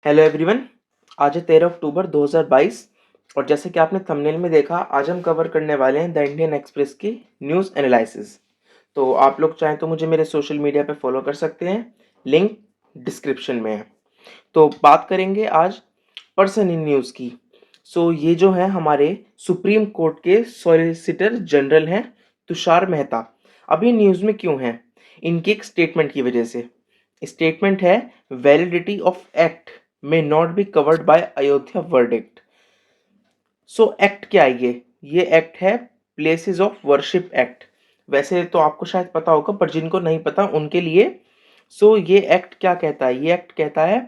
Hello everyone. आज है 13 अक्टूबर 2022 और जैसे कि आपने थंबनेल में देखा, आज हम कवर करने वाले हैं द इंडियन एक्सप्रेस की न्यूज़ एनालिसिस। तो आप लोग चाहें तो मुझे मेरे सोशल मीडिया पे फॉलो कर सकते हैं, लिंक डिस्क्रिप्शन में है। तो बात करेंगे आज पर्सन इन न्यूज़ की। ये जो है हमारे सुप्रीम कोर्ट के सॉलिसिटर जनरल हैं, तुषार मेहता। अभी न्यूज़ में क्यों हैं? इनकी एक स्टेटमेंट की वजह से। स्टेटमेंट है, validity of act may not be covered by Ayodhya verdict. Act क्या है ये एक्ट है प्लेसेस ऑफ वर्शिप एक्ट। वैसे तो आपको शायद पता होगा, पर जिनको नहीं पता उनके लिए ये एक्ट क्या कहता है? ये एक्ट कहता है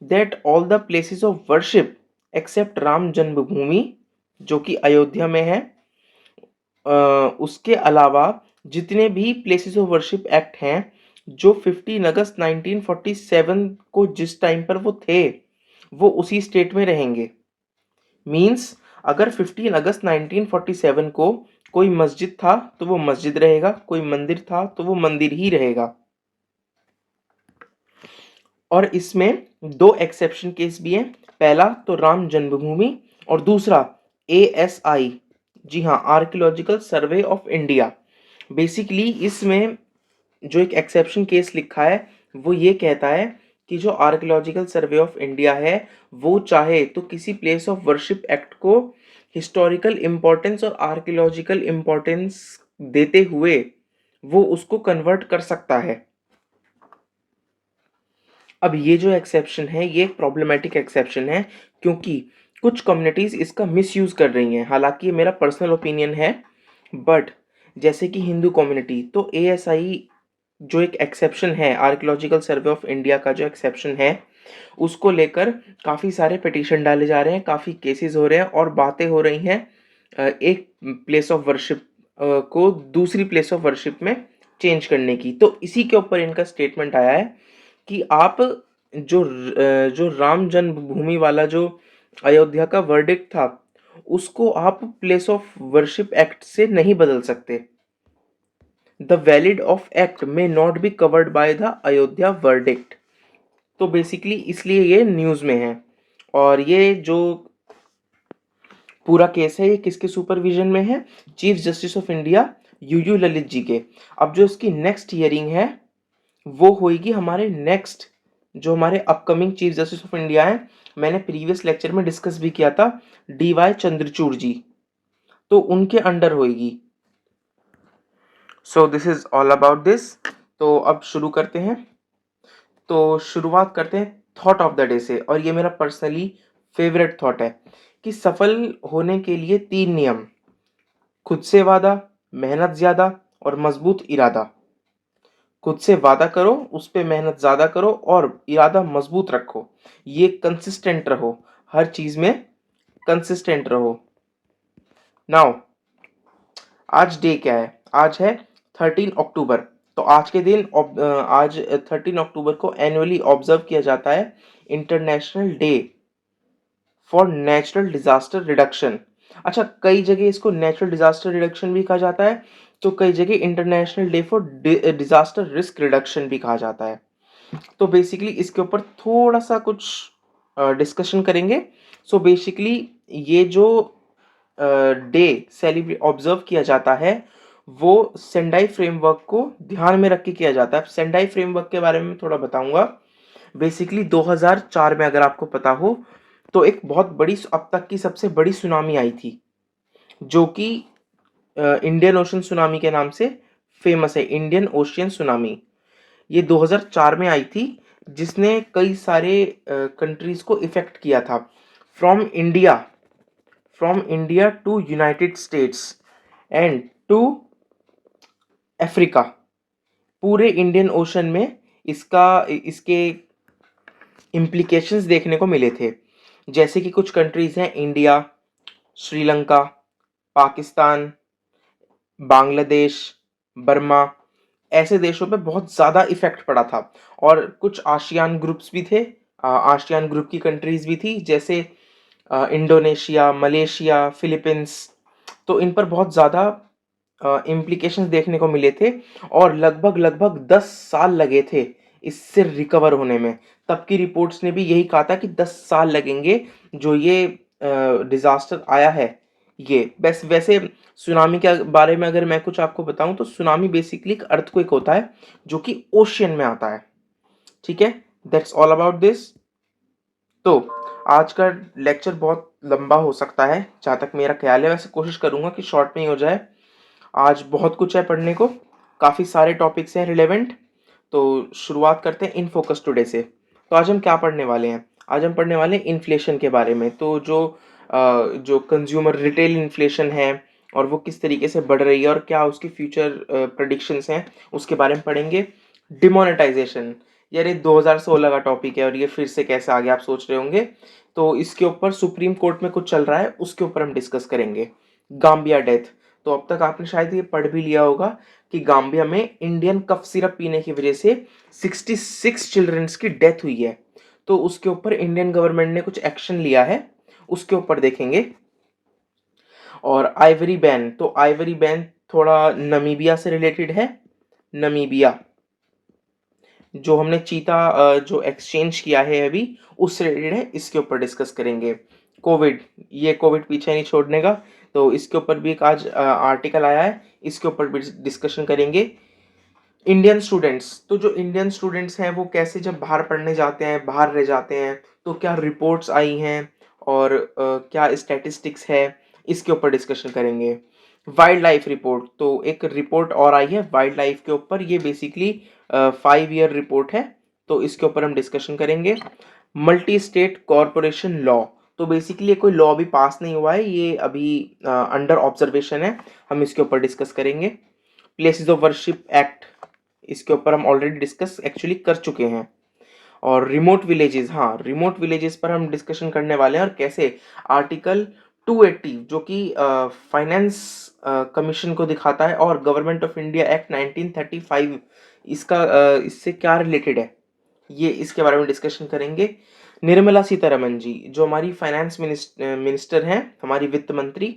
that all the places of worship except Ram Janmabhoomi, जो कि अयोध्या में है, उसके अलावा जितने भी प्लेसेस ऑफ वर्शिप एक्ट हैं जो 15 अगस्त 1947 को जिस टाइम पर वो थे, वो उसी स्टेट में रहेंगे। मींस अगर 15 अगस्त 1947 को कोई मस्जिद था तो वो मस्जिद रहेगा, कोई मंदिर था तो वो मंदिर ही रहेगा। और इसमें दो एक्सेप्शन केस भी हैं। पहला तो राम जन्मभूमि और दूसरा ASI, जी हाँ, archaeological survey of India. Basically इसमें जो एक एक्सेप्शन केस लिखा है वो ये कहता है कि जो आर्कियोलॉजिकल सर्वे ऑफ इंडिया है वो चाहे तो किसी प्लेस ऑफ वर्शिप एक्ट को हिस्टोरिकल इम्पोर्टेंस और आर्कियोलॉजिकल इम्पोर्टेंस देते हुए वो उसको कन्वर्ट कर सकता है। अब ये जो एक्सेप्शन है ये एक प्रॉब्लमेटिक एक्सेप्शन है, क्योंकि कुछ कम्युनिटीज़ इसका मिसयूज़ कर रही हैं। हालांकि ये मेरा पर्सनल ओपिनियन है, बट जैसे कि हिंदू कम्युनिटी, तो ASI जो एक एक्सेप्शन है, आर्कियोलॉजिकल सर्वे ऑफ इंडिया का जो एक्सेप्शन है, उसको लेकर काफ़ी सारे पिटीशन डाले जा रहे हैं, काफ़ी केसेस हो रहे हैं और बातें हो रही हैं एक प्लेस ऑफ वर्शिप को दूसरी प्लेस ऑफ वर्शिप में चेंज करने की। तो इसी के ऊपर इनका स्टेटमेंट आया है कि आप जो राम जन्मभूमि वाला जो अयोध्या का वर्डिक्ट था, उसको आप प्लेस ऑफ वर्शिप एक्ट से नहीं बदल सकते। द वैलिड ऑफ एक्ट में not be covered by the Ayodhya verdict. तो बेसिकली इसलिए ये न्यूज़ में है। और ये जो पूरा केस है ये किसके सुपरविजन में है? Chief justice of India UU Lalit ji के। अब जो इसकी नेक्स्ट हियरिंग है वो होगी हमारे नेक्स्ट, जो हमारे upcoming chief justice of India हैं, मैंने प्रीवियस लेक्चर में डिस्कस भी किया था, DY चंद्रचूड़ जी, तो उनके अंडर होगी। This is all about this. तो अब शुरू करते हैं। तो शुरुआत करते हैं थॉट ऑफ द डे से, और ये मेरा पर्सनली फेवरेट थॉट है कि सफल होने के लिए 3 नियम: खुद से वादा, मेहनत ज़्यादा और मजबूत इरादा। खुद से वादा करो, उस पे मेहनत ज़्यादा करो और इरादा मजबूत रखो। ये कंसिस्टेंट रहो, हर चीज़ में कंसिस्टेंट रहो। नाउ आज डे क्या है? आज है 13 अक्टूबर। तो आज के दिन आज 13 अक्टूबर को एनुअली ऑब्जर्व किया जाता है international day for natural disaster reduction. अच्छा, कई जगह इसको नेचुरल डिजास्टर रिडक्शन भी कहा जाता है, तो कई जगह international day for disaster risk reduction भी कहा जाता है। तो बेसिकली इसके ऊपर थोड़ा सा कुछ डिस्कशन करेंगे। बेसिकली ये जो डे सेलिब्रेट ऑब्जर्व किया जाता है वो सेंडाई फ्रेमवर्क को ध्यान में रख के किया जाता है। सेंडाई फ्रेमवर्क के बारे में थोड़ा बताऊंगा। बेसिकली 2004 में, अगर आपको पता हो, तो एक बहुत बड़ी, अब तक की सबसे बड़ी सुनामी आई थी, जो कि इंडियन ओशन सुनामी के नाम से फेमस है। इंडियन ओशियन सुनामी ये 2004 में आई थी, जिसने कई सारे कंट्रीज को इफेक्ट किया था। From India from India to United States and to Africa. पूरे इंडियन ओशन में इसके इम्प्लीकेशंस देखने को मिले थे। जैसे कि कुछ कंट्रीज हैं, इंडिया, श्रीलंका, पाकिस्तान, बांग्लादेश, बर्मा, ऐसे देशों पे बहुत ज़्यादा इफेक्ट पड़ा था। और कुछ आशियान ग्रुप्स भी थे, आशियान ग्रुप की कंट्रीज भी थी, जैसे इंडोनेशिया, मलेशिया, फिलीपींस। तो इन पर बहुत ज़्यादा इम्प्लीकेशंस देखने को मिले थे और लगभग लगभग 10 साल लगे थे इससे रिकवर होने में। तब की रिपोर्ट्स ने भी यही कहा था कि 10 साल लगेंगे जो ये डिज़ास्टर आया है ये। वैसे सुनामी के बारे में अगर मैं कुछ आपको बताऊँ तो सुनामी बेसिकली एक अर्थक्वेक होता है जो कि ओशियन में आता है। ठीक है? That's all about this. तो आज का लेक्चर बहुत लंबा हो सकता है जहाँ तक मेरा ख्याल है, वैसे कोशिश करूँगा कि शॉर्ट में ही हो जाए। आज बहुत कुछ है पढ़ने को, काफ़ी सारे टॉपिक्स हैं रिलेवेंट। तो शुरुआत करते हैं इन फोकस टुडे से। तो आज हम क्या पढ़ने वाले हैं? आज हम पढ़ने वाले हैं इन्फ्लेशन के बारे में। तो जो कंज्यूमर रिटेल इन्फ्लेशन है और वो किस तरीके से बढ़ रही है और क्या उसकी फ्यूचर प्रेडिक्शंस हैं, उसके बारे में पढ़ेंगे। डिमोनेटाइजेशन, यार ये 2016 का टॉपिक है और ये फिर से कैसे आ गया आप सोच रहे होंगे। तो इसके ऊपर सुप्रीम कोर्ट में कुछ चल रहा है, उसके ऊपर हम डिस्कस करेंगे। गाम्बिया डेथ, तो अब तक आपने शायद ये पढ़ भी लिया होगा कि गाम्बिया में इंडियन कफ सिरप पीने की वजह से 66 चिल्ड्रंस की डेथ हुई है। तो उसके ऊपर इंडियन गवर्नमेंट ने कुछ एक्शन लिया है, उसके ऊपर देखेंगे। और आइवरी बैन, तो आइवरी बैन थोड़ा नमीबिया से रिलेटेड है। नमीबिया जो हमने चीता जो एक्सचेंज किया है अभी, उससे रिलेटेड है, इसके ऊपर डिस्कस करेंगे। कोविड, ये कोविड पीछे नहीं छोड़ने का, तो इसके ऊपर भी एक आज आर्टिकल आया है, इसके ऊपर भी डिस्कशन करेंगे। इंडियन स्टूडेंट्स, तो जो इंडियन स्टूडेंट्स हैं वो कैसे जब बाहर पढ़ने जाते हैं, बाहर रह जाते हैं, तो क्या रिपोर्ट्स आई हैं और क्या स्टैटिस्टिक्स है, इसके ऊपर डिस्कशन करेंगे। वाइल्ड लाइफ रिपोर्ट, तो एक रिपोर्ट और आई है वाइल्ड लाइफ के ऊपर, ये बेसिकली 5 ईयर रिपोर्ट है, तो इसके ऊपर हम डिस्कशन करेंगे। मल्टी स्टेट कॉरपोरेशन लॉ, तो बेसिकली ये कोई लॉ भी पास नहीं हुआ है, ये अभी अंडर ऑब्जर्वेशन है, हम इसके ऊपर डिस्कस करेंगे। प्लेसेस ऑफ वर्शिप एक्ट, इसके ऊपर हम ऑलरेडी डिस्कस एक्चुअली कर चुके हैं। और रिमोट विलेजेस, हाँ रिमोट विलेजेस पर हम डिस्कशन करने वाले हैं और कैसे आर्टिकल 280 जो कि फाइनेंस कमीशन को दिखाता है और गवर्नमेंट ऑफ इंडिया एक्ट 1935, इसका इससे क्या रिलेटेड है, ये इसके बारे में डिस्कशन करेंगे। निर्मला सीतारमन जी जो हमारी फाइनेंस मिनिस्टर हैं, हमारी वित्त मंत्री,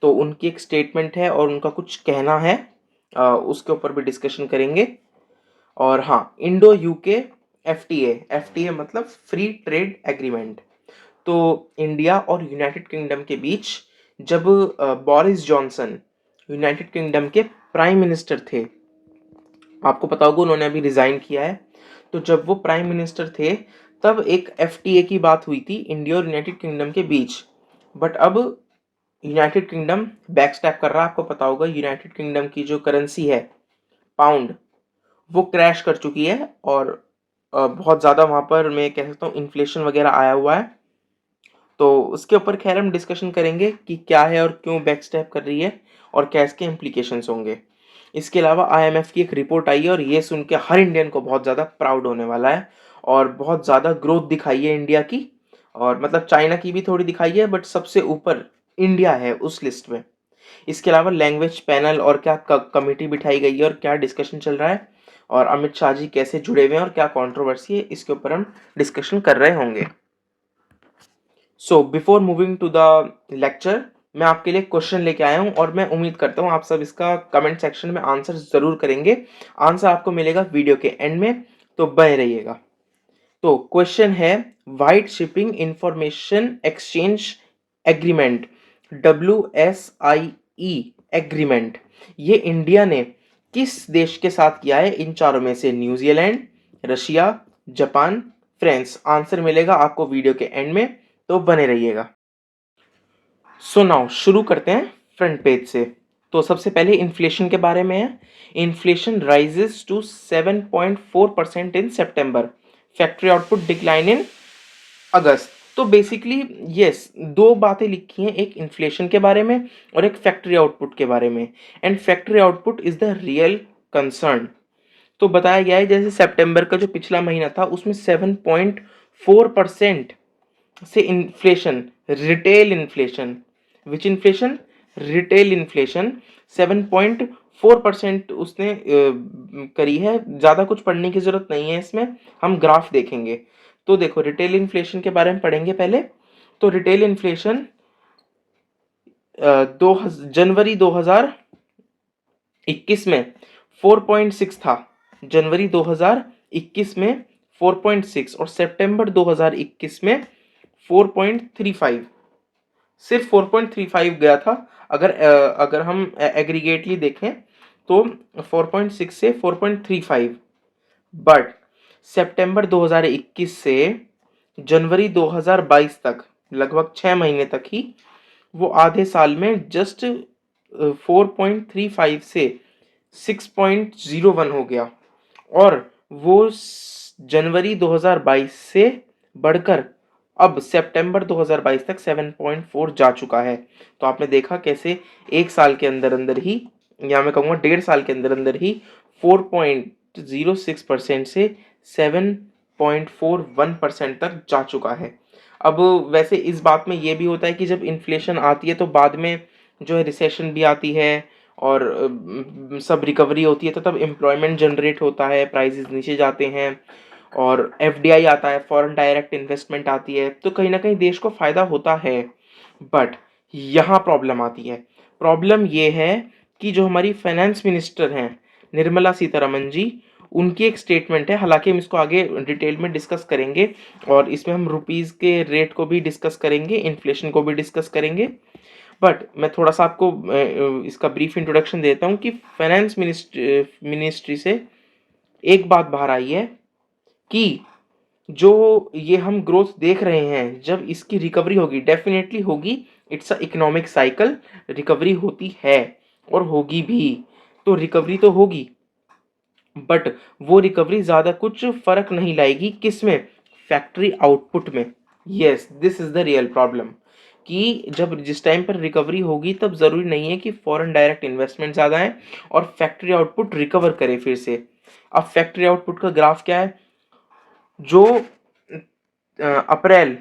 तो उनकी एक स्टेटमेंट है और उनका कुछ कहना है, उसके ऊपर भी डिस्कशन करेंगे। और हाँ, इंडो यूके एफटीए, एफटीए मतलब फ्री ट्रेड एग्रीमेंट। तो इंडिया और यूनाइटेड किंगडम के बीच जब बोरिस जॉनसन यूनाइटेड किंगडम के प्राइम मिनिस्टर थे, आपको पता होगा उन्होंने अभी रिजाइन किया है, तो जब वो प्राइम मिनिस्टर थे तब एक एफटीए की बात हुई थी इंडिया और यूनाइटेड किंगडम के बीच। बट अब यूनाइटेड किंगडम बैकस्टैप कर रहा है, आपको पता होगा यूनाइटेड किंगडम की जो करेंसी है पाउंड, वो क्रैश कर चुकी है और बहुत ज़्यादा वहाँ पर मैं कह सकता हूँ इन्फ्लेशन वगैरह आया हुआ है। तो उसके ऊपर खैर हम डिस्कशन करेंगे कि क्या है और क्यों बैकस्टैप कर रही है और क्या इसके इम्प्लीकेशंस होंगे। इसके अलावा आईएमएफ की एक रिपोर्ट आई है और ये सुन के हर इंडियन को बहुत ज़्यादा प्राउड होने वाला है और बहुत ज़्यादा ग्रोथ दिखाई है इंडिया की, और मतलब चाइना की भी थोड़ी दिखाई है बट सबसे ऊपर इंडिया है उस लिस्ट में। इसके अलावा लैंग्वेज पैनल और क्या कमेटी बिठाई गई है और क्या डिस्कशन चल रहा है और अमित शाह जी कैसे जुड़े हुए हैं और क्या कंट्रोवर्सी है, इसके ऊपर हम डिस्कशन कर रहे होंगे। So before moving to the lecture, मैं आपके लिए क्वेश्चन लेके आया हूं और मैं उम्मीद करता हूं आप सब इसका कमेंट सेक्शन में आंसर जरूर करेंगे। आंसर आपको मिलेगा वीडियो के एंड में, तो बने रहिएगा। तो क्वेश्चन है, wide shipping information exchange agreement, WSIE agreement, ये इंडिया ने किस देश के साथ किया है इन चारों में से? New Zealand, Russia, Japan, France. Answer मिलेगा आपको वीडियो के एंड में, तो बने रहिएगा। सो नाउ शुरू करते हैं फ्रंट पेज से। तो सबसे पहले इन्फ्लेशन के बारे में है। Inflation rises to 7.4% in September, factory output decline in August. तो बेसिकली यस, दो बातें लिखी हैं, एक इन्फ्लेशन के बारे में और एक फैक्ट्री आउटपुट के बारे में। And factory output is the real concern. तो बताया गया है जैसे सितंबर का जो पिछला महीना था उसमें 7.4% से इन्फ्लेशन, रिटेल इन्फ्लेशन, विच इन्फ्लेशन, रिटेल इन्फ्लेशन 7.4% उसने करी है। ज़्यादा कुछ पढ़ने की ज़रूरत नहीं है इसमें, हम ग्राफ देखेंगे। तो देखो रिटेल इन्फ्लेशन के बारे में पढ़ेंगे पहले। तो रिटेल इन्फ्लेशन जनवरी 2021 में 4.6 था, जनवरी 2021 2021 में 4.6 और सितंबर 2021 में 4.35, सिर्फ 4.35 गया था। अगर हम एग्रीगेटली देखें तो 4.6 से 4.35, बट सितंबर 2021 से जनवरी 2022 तक, लगभग 6 महीने तक ही, वो आधे साल में जस्ट 4.35 से 6.01 हो गया, और वो जनवरी 2022 से बढ़कर अब सितंबर 2022 तक 7.4 जा चुका है। तो आपने देखा कैसे एक साल के अंदर अंदर ही, या मैं कहूँगा 1.5 साल के अंदर अंदर ही 4.06% से 7.41% तक जा चुका है। अब वैसे इस बात में ये भी होता है कि जब इन्फ्लेशन आती है तो बाद में जो है रिसेशन भी आती है, और सब रिकवरी होती है, तो तब एम्प्लॉयमेंट जनरेट होता है, प्राइसेस नीचे जाते हैं, और एफडीआई आता है, फॉरेन डायरेक्ट इन्वेस्टमेंट आती है, तो कहीं ना कहीं देश को फायदा होता है। बट यहाँ प्रॉब्लम आती है। प्रॉब्लम ये है कि जो हमारी फाइनेंस मिनिस्टर हैं निर्मला सीतारमन जी, उनकी एक स्टेटमेंट है, हालांकि हम इसको आगे डिटेल में डिस्कस करेंगे, और इसमें हम रुपीज़ के रेट को भी डिस्कस करेंगे, इन्फ्लेशन को भी डिस्कस करेंगे। बट मैं थोड़ा सा आपको इसका ब्रीफ इंट्रोडक्शन देता हूँ कि फाइनेंस मिनिस्ट्री से एक बात बाहर आई है कि जो ये हम ग्रोथ देख रहे हैं, जब इसकी रिकवरी होगी, डेफिनेटली होगी, it's a economic cycle, recovery होती है और होगी भी, तो रिकवरी तो होगी, बट वो रिकवरी ज़्यादा कुछ फर्क नहीं लाएगी किसमें, फैक्ट्री आउटपुट में। Yes, this is the real problem, कि जब जिस टाइम पर रिकवरी होगी तब ज़रूरी नहीं है कि फॉरेन डायरेक्ट इन्वेस्टमेंट ज़्यादा है और फैक्ट्री आउटपुट रिकवर करे फिर से। अब फैक्ट्री आउटपुट का ग्राफ क्या है, जो अप्रैल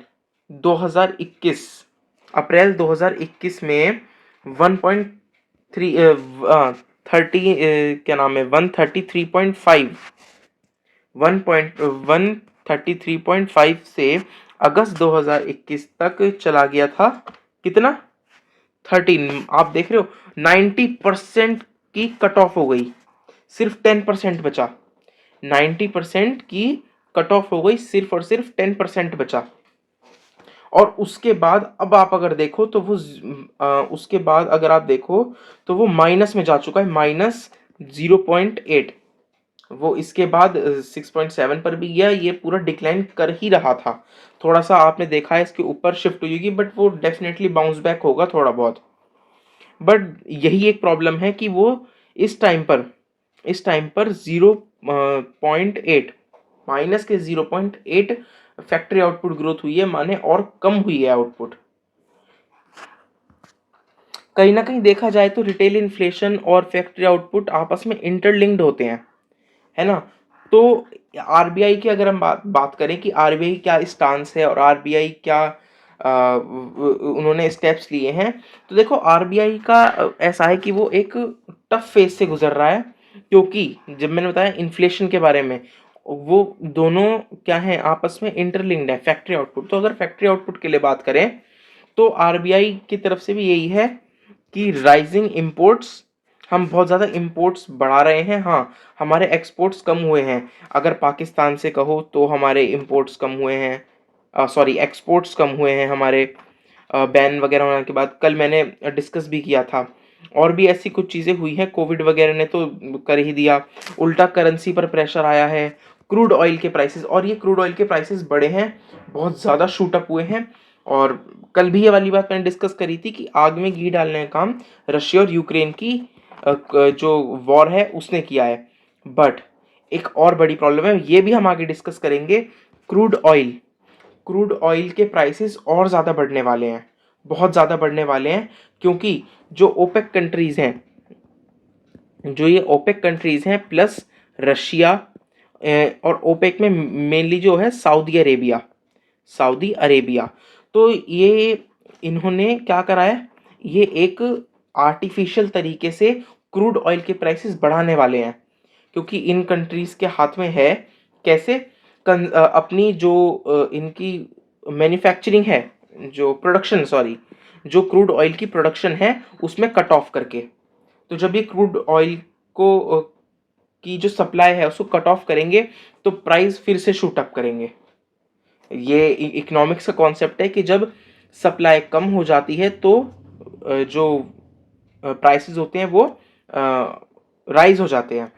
2021 अप्रैल 2021 में 1.3 30 क्या नाम है 133.5 से अगस्त 2021 तक चला गया था, कितना, 13। आप देख रहे हो 90% की कट ऑफ हो गई, सिर्फ 10% बचा, 90% की कट ऑफ हो गई, सिर्फ और सिर्फ 10% बचा। और उसके बाद अब आप अगर देखो तो वो उसके बाद अगर आप देखो तो वो माइनस में जा चुका है, -0.8। वो इसके बाद 6.7 पर भी गया, ये पूरा डिक्लाइन कर ही रहा था। थोड़ा सा आपने देखा है इसके ऊपर शिफ्ट हुई, बट वो डेफिनेटली बाउंस बैक होगा थोड़ा बहुत। बट यही एक प्रॉब्लम है कि वो इस टाइम पर 0.8, माइनस के 0.8 फैक्ट्री आउटपुट ग्रोथ हुई है, माने और कम हुई है आउटपुट। कहीं ना कहीं देखा जाए तो रिटेल इन्फ्लेशन और फैक्ट्री आउटपुट आपस में इंटरलिंक्ड होते हैं, है ना। तो आरबीआई की अगर हम बात करें कि आरबीआई क्या स्टांस है और आरबीआई क्या उन्होंने स्टेप्स लिए हैं, तो देखो आरबीआई का ऐसा है कि वो एक टफ फेज से गुजर रहा है, क्योंकि जब मैंने बताया इन्फ्लेशन के बारे में, वो दोनों क्या है, आपस में इंटरलिंक्ड है, फैक्ट्री आउटपुट। तो अगर फैक्ट्री आउटपुट के लिए बात करें तो आरबीआई की तरफ से भी यही है कि राइजिंग इंपोर्ट्स, हम बहुत ज़्यादा इंपोर्ट्स बढ़ा रहे हैं। हाँ, हमारे एक्सपोर्ट्स कम हुए हैं, अगर पाकिस्तान से कहो तो हमारे इंपोर्ट्स कम हुए हैं, सॉरी एक्सपोर्ट्स कम हुए हैं हमारे, बैन वगैरह होने के बाद। कल मैंने डिस्कस भी किया था, और भी ऐसी कुछ चीज़ें हुई हैं, कोविड वगैरह ने तो कर ही दिया, उल्टा करेंसी पर प्रेशर आया है, क्रूड ऑयल के प्राइसेस, और ये क्रूड ऑयल के प्राइसेस बढ़े हैं, बहुत ज़्यादा शूट अप हुए हैं। और कल भी ये वाली बात मैंने डिस्कस करी थी कि आग में घी डालने का काम रशिया और यूक्रेन की जो वॉर है उसने किया है। बट एक और बड़ी प्रॉब्लम है, ये भी हम आगे डिस्कस करेंगे, क्रूड ऑयल के प्राइसेस और ज़्यादा बढ़ने वाले हैं, बहुत ज़्यादा बढ़ने वाले हैं, क्योंकि जो ओपेक कंट्रीज़ हैं, जो ये ओपेक कंट्रीज़ हैं प्लस रशिया, और ओपेक में मेनली जो है सऊदी अरेबिया, तो ये इन्होंने क्या करा है, ये एक आर्टिफिशियल तरीके से क्रूड ऑयल के प्राइसेस बढ़ाने वाले हैं, क्योंकि इन कंट्रीज़ के हाथ में है कैसे अपनी जो इनकी मैन्युफैक्चरिंग है, जो प्रोडक्शन, सॉरी, जो क्रूड ऑयल की प्रोडक्शन है उसमें कट ऑफ करके। तो जब ये क्रूड ऑयल को की जो सप्लाई है उसको कट ऑफ करेंगे तो प्राइस फिर से शूट अप करेंगे। ये इकोनॉमिक्स का कॉन्सेप्ट है कि जब सप्लाई कम हो जाती है तो जो प्राइसेस होते हैं वो राइज हो जाते हैं।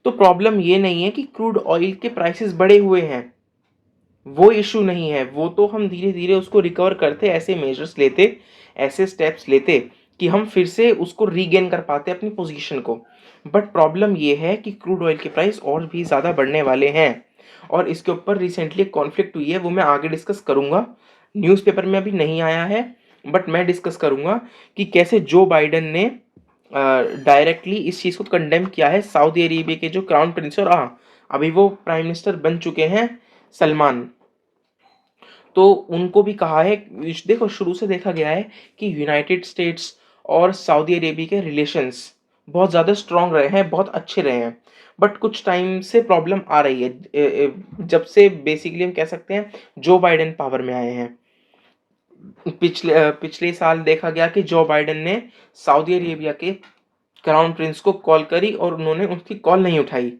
तो प्रॉब्लम ये नहीं है कि क्रूड ऑयल के प्राइसेस बढ़े हुए हैं, वो इशू नहीं है, वो तो हम धीरे धीरे उसको रिकवर करते, ऐसे मेजर्स लेते, ऐसे स्टेप्स लेते कि हम फिर से उसको रीगेन कर पाते अपनी पोजीशन को। बट प्रॉब्लम ये है कि क्रूड ऑयल के प्राइस और भी ज़्यादा बढ़ने वाले हैं और इसके ऊपर रिसेंटली एक कॉन्फ्लिक्ट हुई है, वो मैं आगे डिस्कस करूँगा। न्यूज़पेपर में अभी नहीं आया है बट मैं डिस्कस करूँगा कि कैसे जो बाइडन ने डायरेक्टली इस चीज़ को कंडेम किया है। सऊदी अरेबिया के जो क्राउन प्रिंस और अभी वो प्राइम मिनिस्टर बन चुके हैं सलमान, तो उनको भी कहा है। देखो शुरू से देखा गया है कि यूनाइटेड स्टेट्स और सऊदी अरेबिया के रिलेशंस बहुत ज़्यादा स्ट्रॉन्ग रहे हैं, बहुत अच्छे रहे हैं। बट कुछ टाइम से प्रॉब्लम आ रही है जब से बेसिकली हम कह सकते हैं जो बाइडेन पावर में आए हैं। पिछले साल देखा गया कि जो बाइडेन ने सऊदी अरेबिया के क्राउन प्रिंस को कॉल करी और उन्होंने उनकी कॉल नहीं उठाई।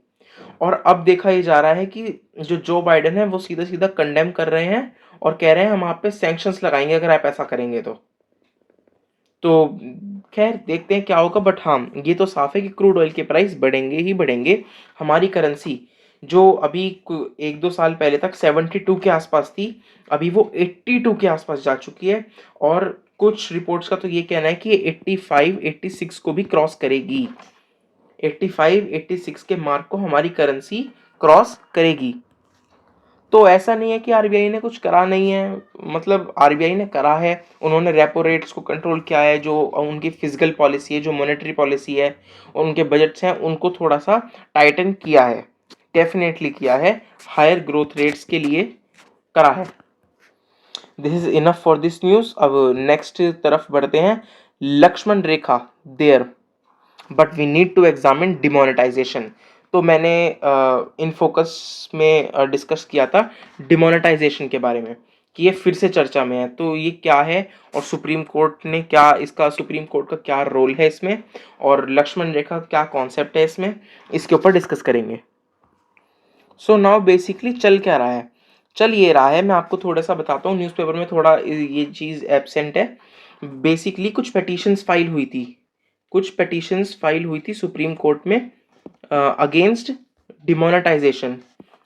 और अब देखा ये जा रहा है कि जो बाइडेन है वो सीधा सीधा कंडेम कर रहे हैं और कह रहे हैं हम आप पे सैंक्शंस लगाएंगे अगर आप ऐसा करेंगे तो खैर देखते हैं क्या होगा। बट हाँ ये तो साफ है कि क्रूड ऑयल के प्राइस बढ़ेंगे ही बढ़ेंगे। हमारी करेंसी जो अभी एक दो साल पहले तक 72 के आसपास थी, अभी वो 82 के आसपास जा चुकी है और कुछ रिपोर्ट्स का तो ये कहना है कि 85 86 को भी क्रॉस करेगी। 85 86 के मार्क को हमारी करेंसी क्रॉस करेगी। तो ऐसा नहीं है कि आरबीआई ने कुछ करा नहीं है, मतलब आरबीआई ने करा है। उन्होंने रेपो रेट्स को कंट्रोल किया है, जो उनकी फिजिकल पॉलिसी है, जो मॉनेटरी पॉलिसी है और उनके बजट्स हैं उनको थोड़ा सा टाइटन किया है, डेफिनेटली किया है, हायर ग्रोथ रेट्स के लिए करा है। This is enough for this news. अब नेक्स्ट तरफ बढ़ते हैं। Lakshman rekha there but we need to examine demonetisation. तो मैंने इन फोकस में डिस्कस किया था डिमोनेटाइजेशन के बारे में कि ये फिर से चर्चा में है, तो ये क्या है और सुप्रीम कोर्ट ने क्या, इसका सुप्रीम कोर्ट का क्या रोल है इसमें और लक्ष्मण रेखा क्या कॉन्सेप्ट है इसमें, इसके ऊपर डिस्कस करेंगे। सो नाउ बेसिकली चल क्या रहा है, चल ये रहा है, मैं आपको थोड़ा सा बताता हूँ। न्यूज़पेपर में थोड़ा ये चीज़ एब्सेंट है। बेसिकली कुछ पिटीशंस फाइल हुई थी, कुछ पिटीशंस फाइल हुई थी सुप्रीम कोर्ट में against demonetisation,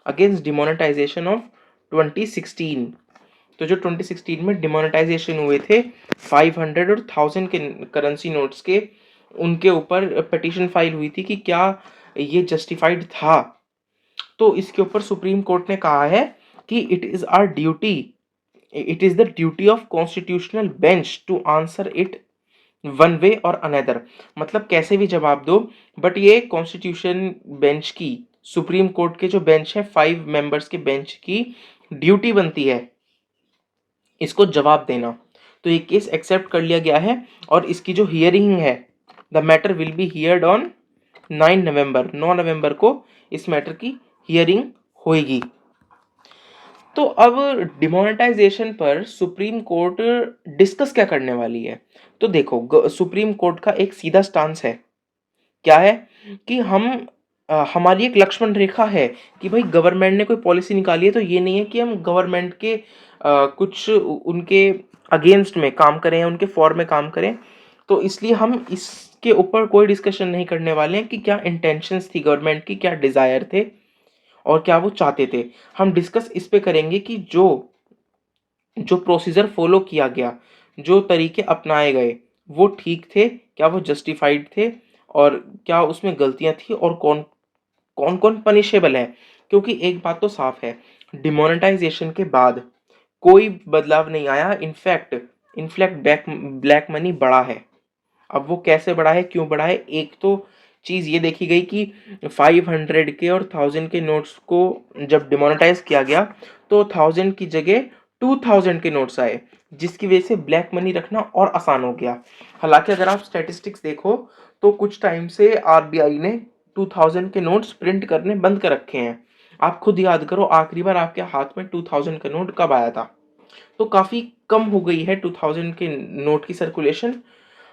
against demonetisation of 2016। तो जो 2016 में डिमोनेटाइजेशन हुए थे 500 और 1000 के करेंसी नोट्स के, उनके ऊपर पिटीशन फाइल हुई थी कि क्या ये जस्टिफाइड था। तो इसके ऊपर सुप्रीम कोर्ट ने कहा है कि it is our duty, it is the duty of constitutional bench to answer it one way और अनदर। मतलब कैसे भी जवाब दो, बट ये कॉन्स्टिट्यूशन बेंच की, सुप्रीम कोर्ट के जो बेंच है 5 मेंबर्स के बेंच की ड्यूटी बनती है इसको जवाब देना। तो ये केस एक्सेप्ट कर लिया गया है और इसकी जो हियरिंग है, the matter will be heard on 9 नवंबर को इस मैटर की हियरिंग होगी। तो अब डिमोनेटाइजेशन पर सुप्रीम कोर्ट डिस्कस क्या करने वाली है। तो देखो सुप्रीम कोर्ट का एक सीधा स्टांस है, क्या है कि हम हमारी एक लक्ष्मण रेखा है कि भाई गवर्नमेंट ने कोई पॉलिसी निकाली है तो ये नहीं है कि हम गवर्नमेंट के कुछ उनके अगेंस्ट में काम करें या उनके फॉर में काम करें। तो इसलिए हम इसके ऊपर कोई डिस्कशन नहीं करने वाले हैं कि क्या इंटेंशंस थी गवर्नमेंट की, क्या डिज़ायर थे और क्या वो चाहते थे। हम डिस्कस इस पे करेंगे कि जो जो प्रोसीजर फॉलो किया गया, जो तरीके अपनाए गए वो ठीक थे, क्या वो जस्टिफाइड थे और क्या उसमें गलतियां थी और कौन कौन कौन पनिशेबल है। क्योंकि एक बात तो साफ है, डिमोनेटाइजेशन के बाद कोई बदलाव नहीं आया, इनफैक्ट इनफैक्ट ब्लैक मनी बढ़ा है। अब वो कैसे बढ़ा है, क्यों बढ़ा है, एक तो चीज़ ये देखी गई कि 500 के और 1000 के नोट्स को जब डिमोनेटाइज किया गया तो 1000 की जगह 2000 के नोट्स आए, जिसकी वजह से ब्लैक मनी रखना और आसान हो गया। हालांकि अगर आप स्टैटिस्टिक्स देखो तो कुछ टाइम से आरबीआई ने 2000 के नोट्स प्रिंट करने बंद कर रखे हैं। आप खुद याद करो आखिरी बार आपके हाथ में 2000 का नोट कब आया था। तो काफ़ी कम हो गई है 2000 के नोट की सर्कुलेशन।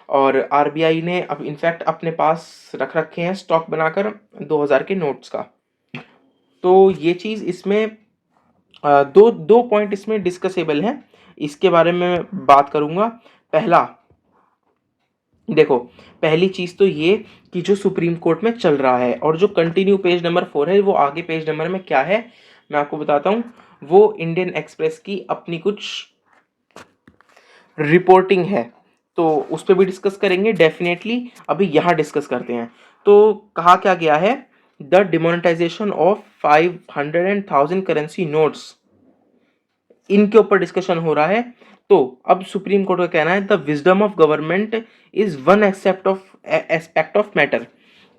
और आरबीआई ने अब इनफैक्ट अपने पास रख रखे हैं स्टॉक बनाकर 2000 के नोट्स का। तो ये चीज़ इसमें दो दो पॉइंट इसमें डिस्कसेबल हैं, इसके बारे में मैं बात करूँगा। पहला, देखो, पहली चीज़ तो ये कि जो सुप्रीम कोर्ट में चल रहा है, और जो कंटिन्यू पेज नंबर 4 है, वो आगे पेज नंबर में क्या है मैं आपको बताता हूँ। वो इंडियन एक्सप्रेस की अपनी कुछ रिपोर्टिंग है, तो उस पर भी डिस्कस करेंगे डेफिनेटली। अभी यहाँ डिस्कस करते हैं। तो कहा क्या गया है, the demonetisation of 500 and 1000 currency notes, इनके ऊपर डिस्कशन हो रहा है। तो अब सुप्रीम कोर्ट का कहना है, the wisdom of government is one aspect of matter.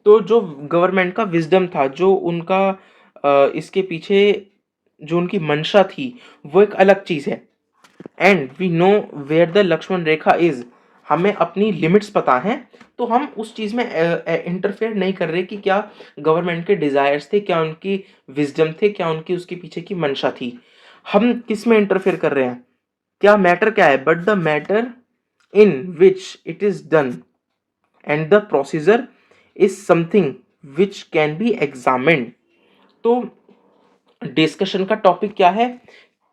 तो जो गवर्नमेंट का विजडम था, जो उनका इसके पीछे जो उनकी मंशा थी, वो एक अलग चीज है। And we know where the Lakshman Rekha is, हमें अपनी लिमिट्स पता हैं, तो हम उस चीज़ में इंटरफेयर नहीं कर रहे कि क्या गवर्नमेंट के डिज़ायर्स थे, क्या उनकी विजडम थे, क्या उनकी उसके पीछे की मंशा थी। हम किस में इंटरफेयर कर रहे हैं, क्या मैटर क्या है, but the matter in which it is done and the procedure is something which can be examined. तो डिस्कशन का टॉपिक क्या है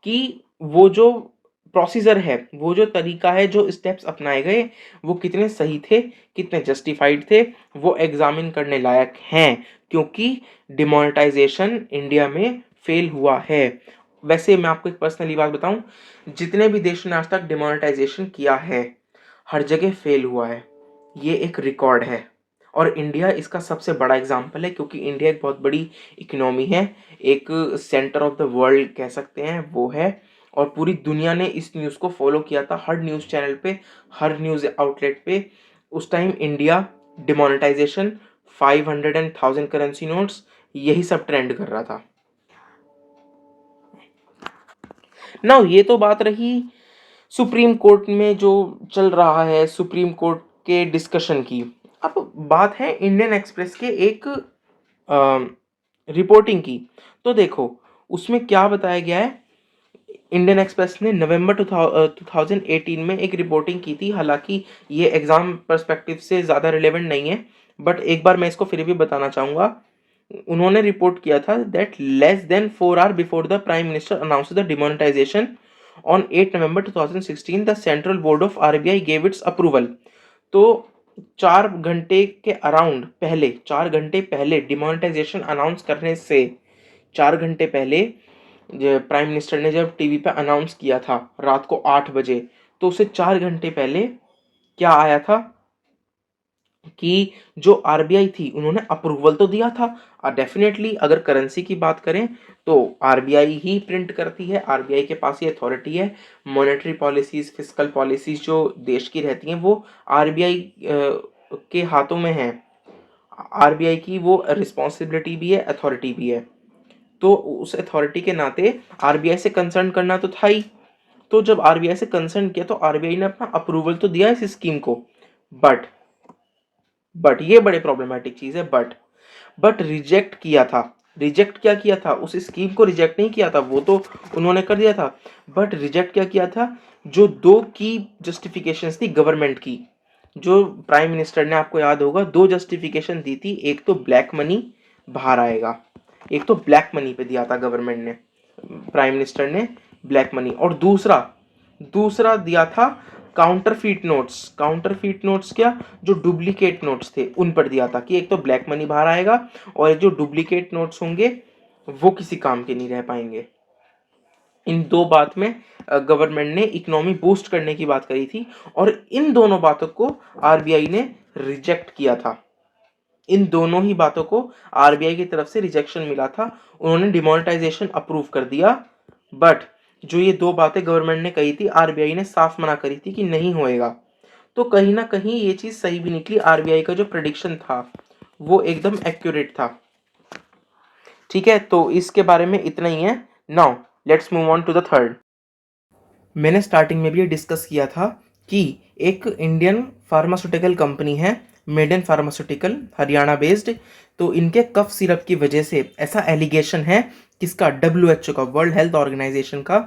कि वो जो प्रोसीजर है, वो जो तरीका है, जो स्टेप्स अपनाए गए, वो कितने सही थे, कितने जस्टिफाइड थे, वो एग्जामिन करने लायक हैं, क्योंकि डिमोनेटाइजेशन इंडिया में फेल हुआ है। वैसे मैं आपको एक पर्सनली बात बताऊं, जितने भी देशों ने आज तक डिमोनेटाइजेशन किया है, हर जगह फेल हुआ है। ये एक रिकॉर्ड है, और इंडिया इसका सबसे बड़ा एग्जाम्पल है, क्योंकि इंडिया एक बहुत बड़ी इकोनॉमी है, एक सेंटर ऑफ द वर्ल्ड कह सकते हैं वो है। और पूरी दुनिया ने इस न्यूज़ को फॉलो किया था, हर न्यूज़ चैनल पे, हर न्यूज़ आउटलेट पे उस time India demonetisation, 500 and 1000 currency notes, यही सब ट्रेंड कर रहा था। नाउ ये तो बात रही सुप्रीम कोर्ट में जो चल रहा है, सुप्रीम कोर्ट के डिस्कशन की। अब बात है इंडियन एक्सप्रेस के एक रिपोर्टिंग की। तो देखो उसमें क्या बताया गया है। इंडियन एक्सप्रेस ने नवंबर 2018 में एक रिपोर्टिंग की थी, हालांकि ये एग्जाम पर्सपेक्टिव से ज़्यादा रिलेवेंट नहीं है, बट एक बार मैं इसको फिर भी बताना चाहूँगा। उन्होंने रिपोर्ट किया था that less than 4 hour before the prime minister announce the demonetisation on 8 November 2016 the central board of RBI gave it's approval. तो 4 घंटे के अराउंड पहले, 4 घंटे पहले डिमोनेटाइजेशन अनाउंस करने से 4 घंटे पहले प्राइम मिनिस्टर ने जब टीवी पे अनाउंस किया था रात को 8 बजे, तो उससे 4 घंटे पहले क्या आया था कि जो आरबीआई थी उन्होंने अप्रूवल तो दिया था। और डेफिनेटली अगर करेंसी की बात करें तो आरबीआई ही प्रिंट करती है, आरबीआई के पास ये अथॉरिटी है। मॉनेटरी पॉलिसीज, फिस्कल पॉलिसीज जो देश की रहती हैं वो आरबीआई के हाथों में है। आरबीआई की वो रिस्पॉन्सिबिलिटी भी है, अथॉरिटी भी है। तो उस अथॉरिटी के नाते आरबीआई से कंसर्न करना तो था ही। तो जब आरबीआई से कंसर्न किया तो आरबीआई ने अपना अप्रूवल तो दिया इस स्कीम को, बट ये बड़े प्रॉब्लमेटिक चीज है, बट रिजेक्ट किया था। रिजेक्ट क्या किया था, उस स्कीम को रिजेक्ट नहीं किया था, वो तो उन्होंने कर दिया था, बट रिजेक्ट क्या किया था, जो 2 की जस्टिफिकेशंस थी गवर्नमेंट की, जो प्राइम मिनिस्टर ने, आपको याद होगा, 2 जस्टिफिकेशन दी थी। एक तो ब्लैक मनी बाहर आएगा, एक तो ब्लैक मनी पे दिया था गवर्नमेंट ने, प्राइम मिनिस्टर ने ब्लैक मनी, और दूसरा दूसरा दिया था काउंटरफीट नोट्स। काउंटरफीट नोट्स क्या, जो डुप्लीकेट नोट्स थे उन पर दिया था कि एक तो ब्लैक मनी बाहर आएगा और जो डुप्लीकेट नोट्स होंगे वो किसी काम के नहीं रह पाएंगे। इन 2 बात में गवर्नमेंट ने इकोनॉमी बूस्ट करने की बात करी थी, और इन दोनों बातों को आरबीआई ने रिजेक्ट किया था। इन दोनों ही बातों को आरबीआई की तरफ से रिजेक्शन मिला था। उन्होंने डिमोनेटाइजेशन अप्रूव कर दिया, बट जो ये 2 बातें गवर्नमेंट ने कही थी, आरबीआई ने साफ मना करी थी कि नहीं होएगा। तो कहीं ना कहीं ये चीज सही भी निकली, आरबीआई का जो प्रेडिक्शन था वो एकदम एक्यूरेट था। ठीक है, तो इसके बारे में इतना ही है। Now let's move on to the third. मैंने स्टार्टिंग में भी ये डिस्कस किया था कि एक इंडियन फार्मास्यूटिकल कंपनी है, मेडेन फार्मास्यूटिकल, हरियाणा बेस्ड। तो इनके कफ सिरप की वजह से ऐसा एलिगेशन है, किसका, WHO का, वर्ल्ड हेल्थ ऑर्गेनाइजेशन का,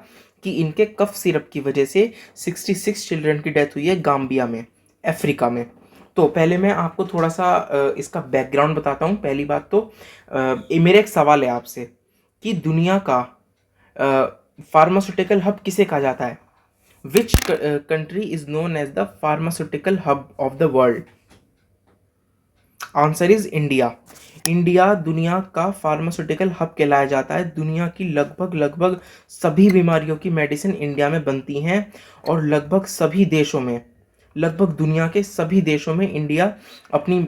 कि इनके कफ सिरप की वजह से 66 चिल्ड्रन की डेथ हुई है गाम्बिया में। अफ्रीका में। तो पहले मैं आपको थोड़ा सा इसका बैकग्राउंड बताता हूँ। पहली बात तो ये मेरा एक सवाल है आपसे कि दुनिया का फार्मास्यूटिकल हब किसे कहा जाता है? Which country is known as the pharmaceutical hub of the world? Answer is India. India दुनिया का फार्मास्यूटिकल हब कहलाया जाता है। दुनिया की लगभग लगभग सभी बीमारियों की मेडिसिन इंडिया में बनती हैं और लगभग सभी देशों में, लगभग दुनिया के सभी देशों में इंडिया अपनी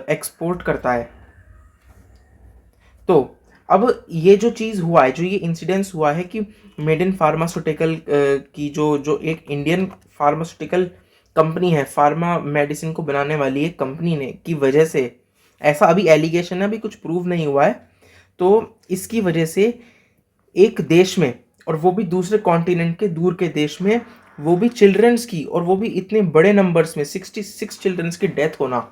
एक्सपोर्ट करता है। तो अब ये जो चीज़ हुआ है, जो ये इंसिडेंस हुआ है कि मेड इन फार्मास्यूटिकल की जो एक इंडियन फार्मास्यूटिकल कंपनी है, फार्मा मेडिसिन को बनाने वाली एक कंपनी ने की वजह से, ऐसा अभी एलिगेशन है, अभी कुछ प्रूव नहीं हुआ है, तो इसकी वजह से एक देश में, और वो भी दूसरे कॉन्टिनेंट के दूर के देश में, वो भी चिल्ड्रंस की, और वो भी इतने बड़े नंबर्स में 66 चिल्ड्रंस की डेथ होना,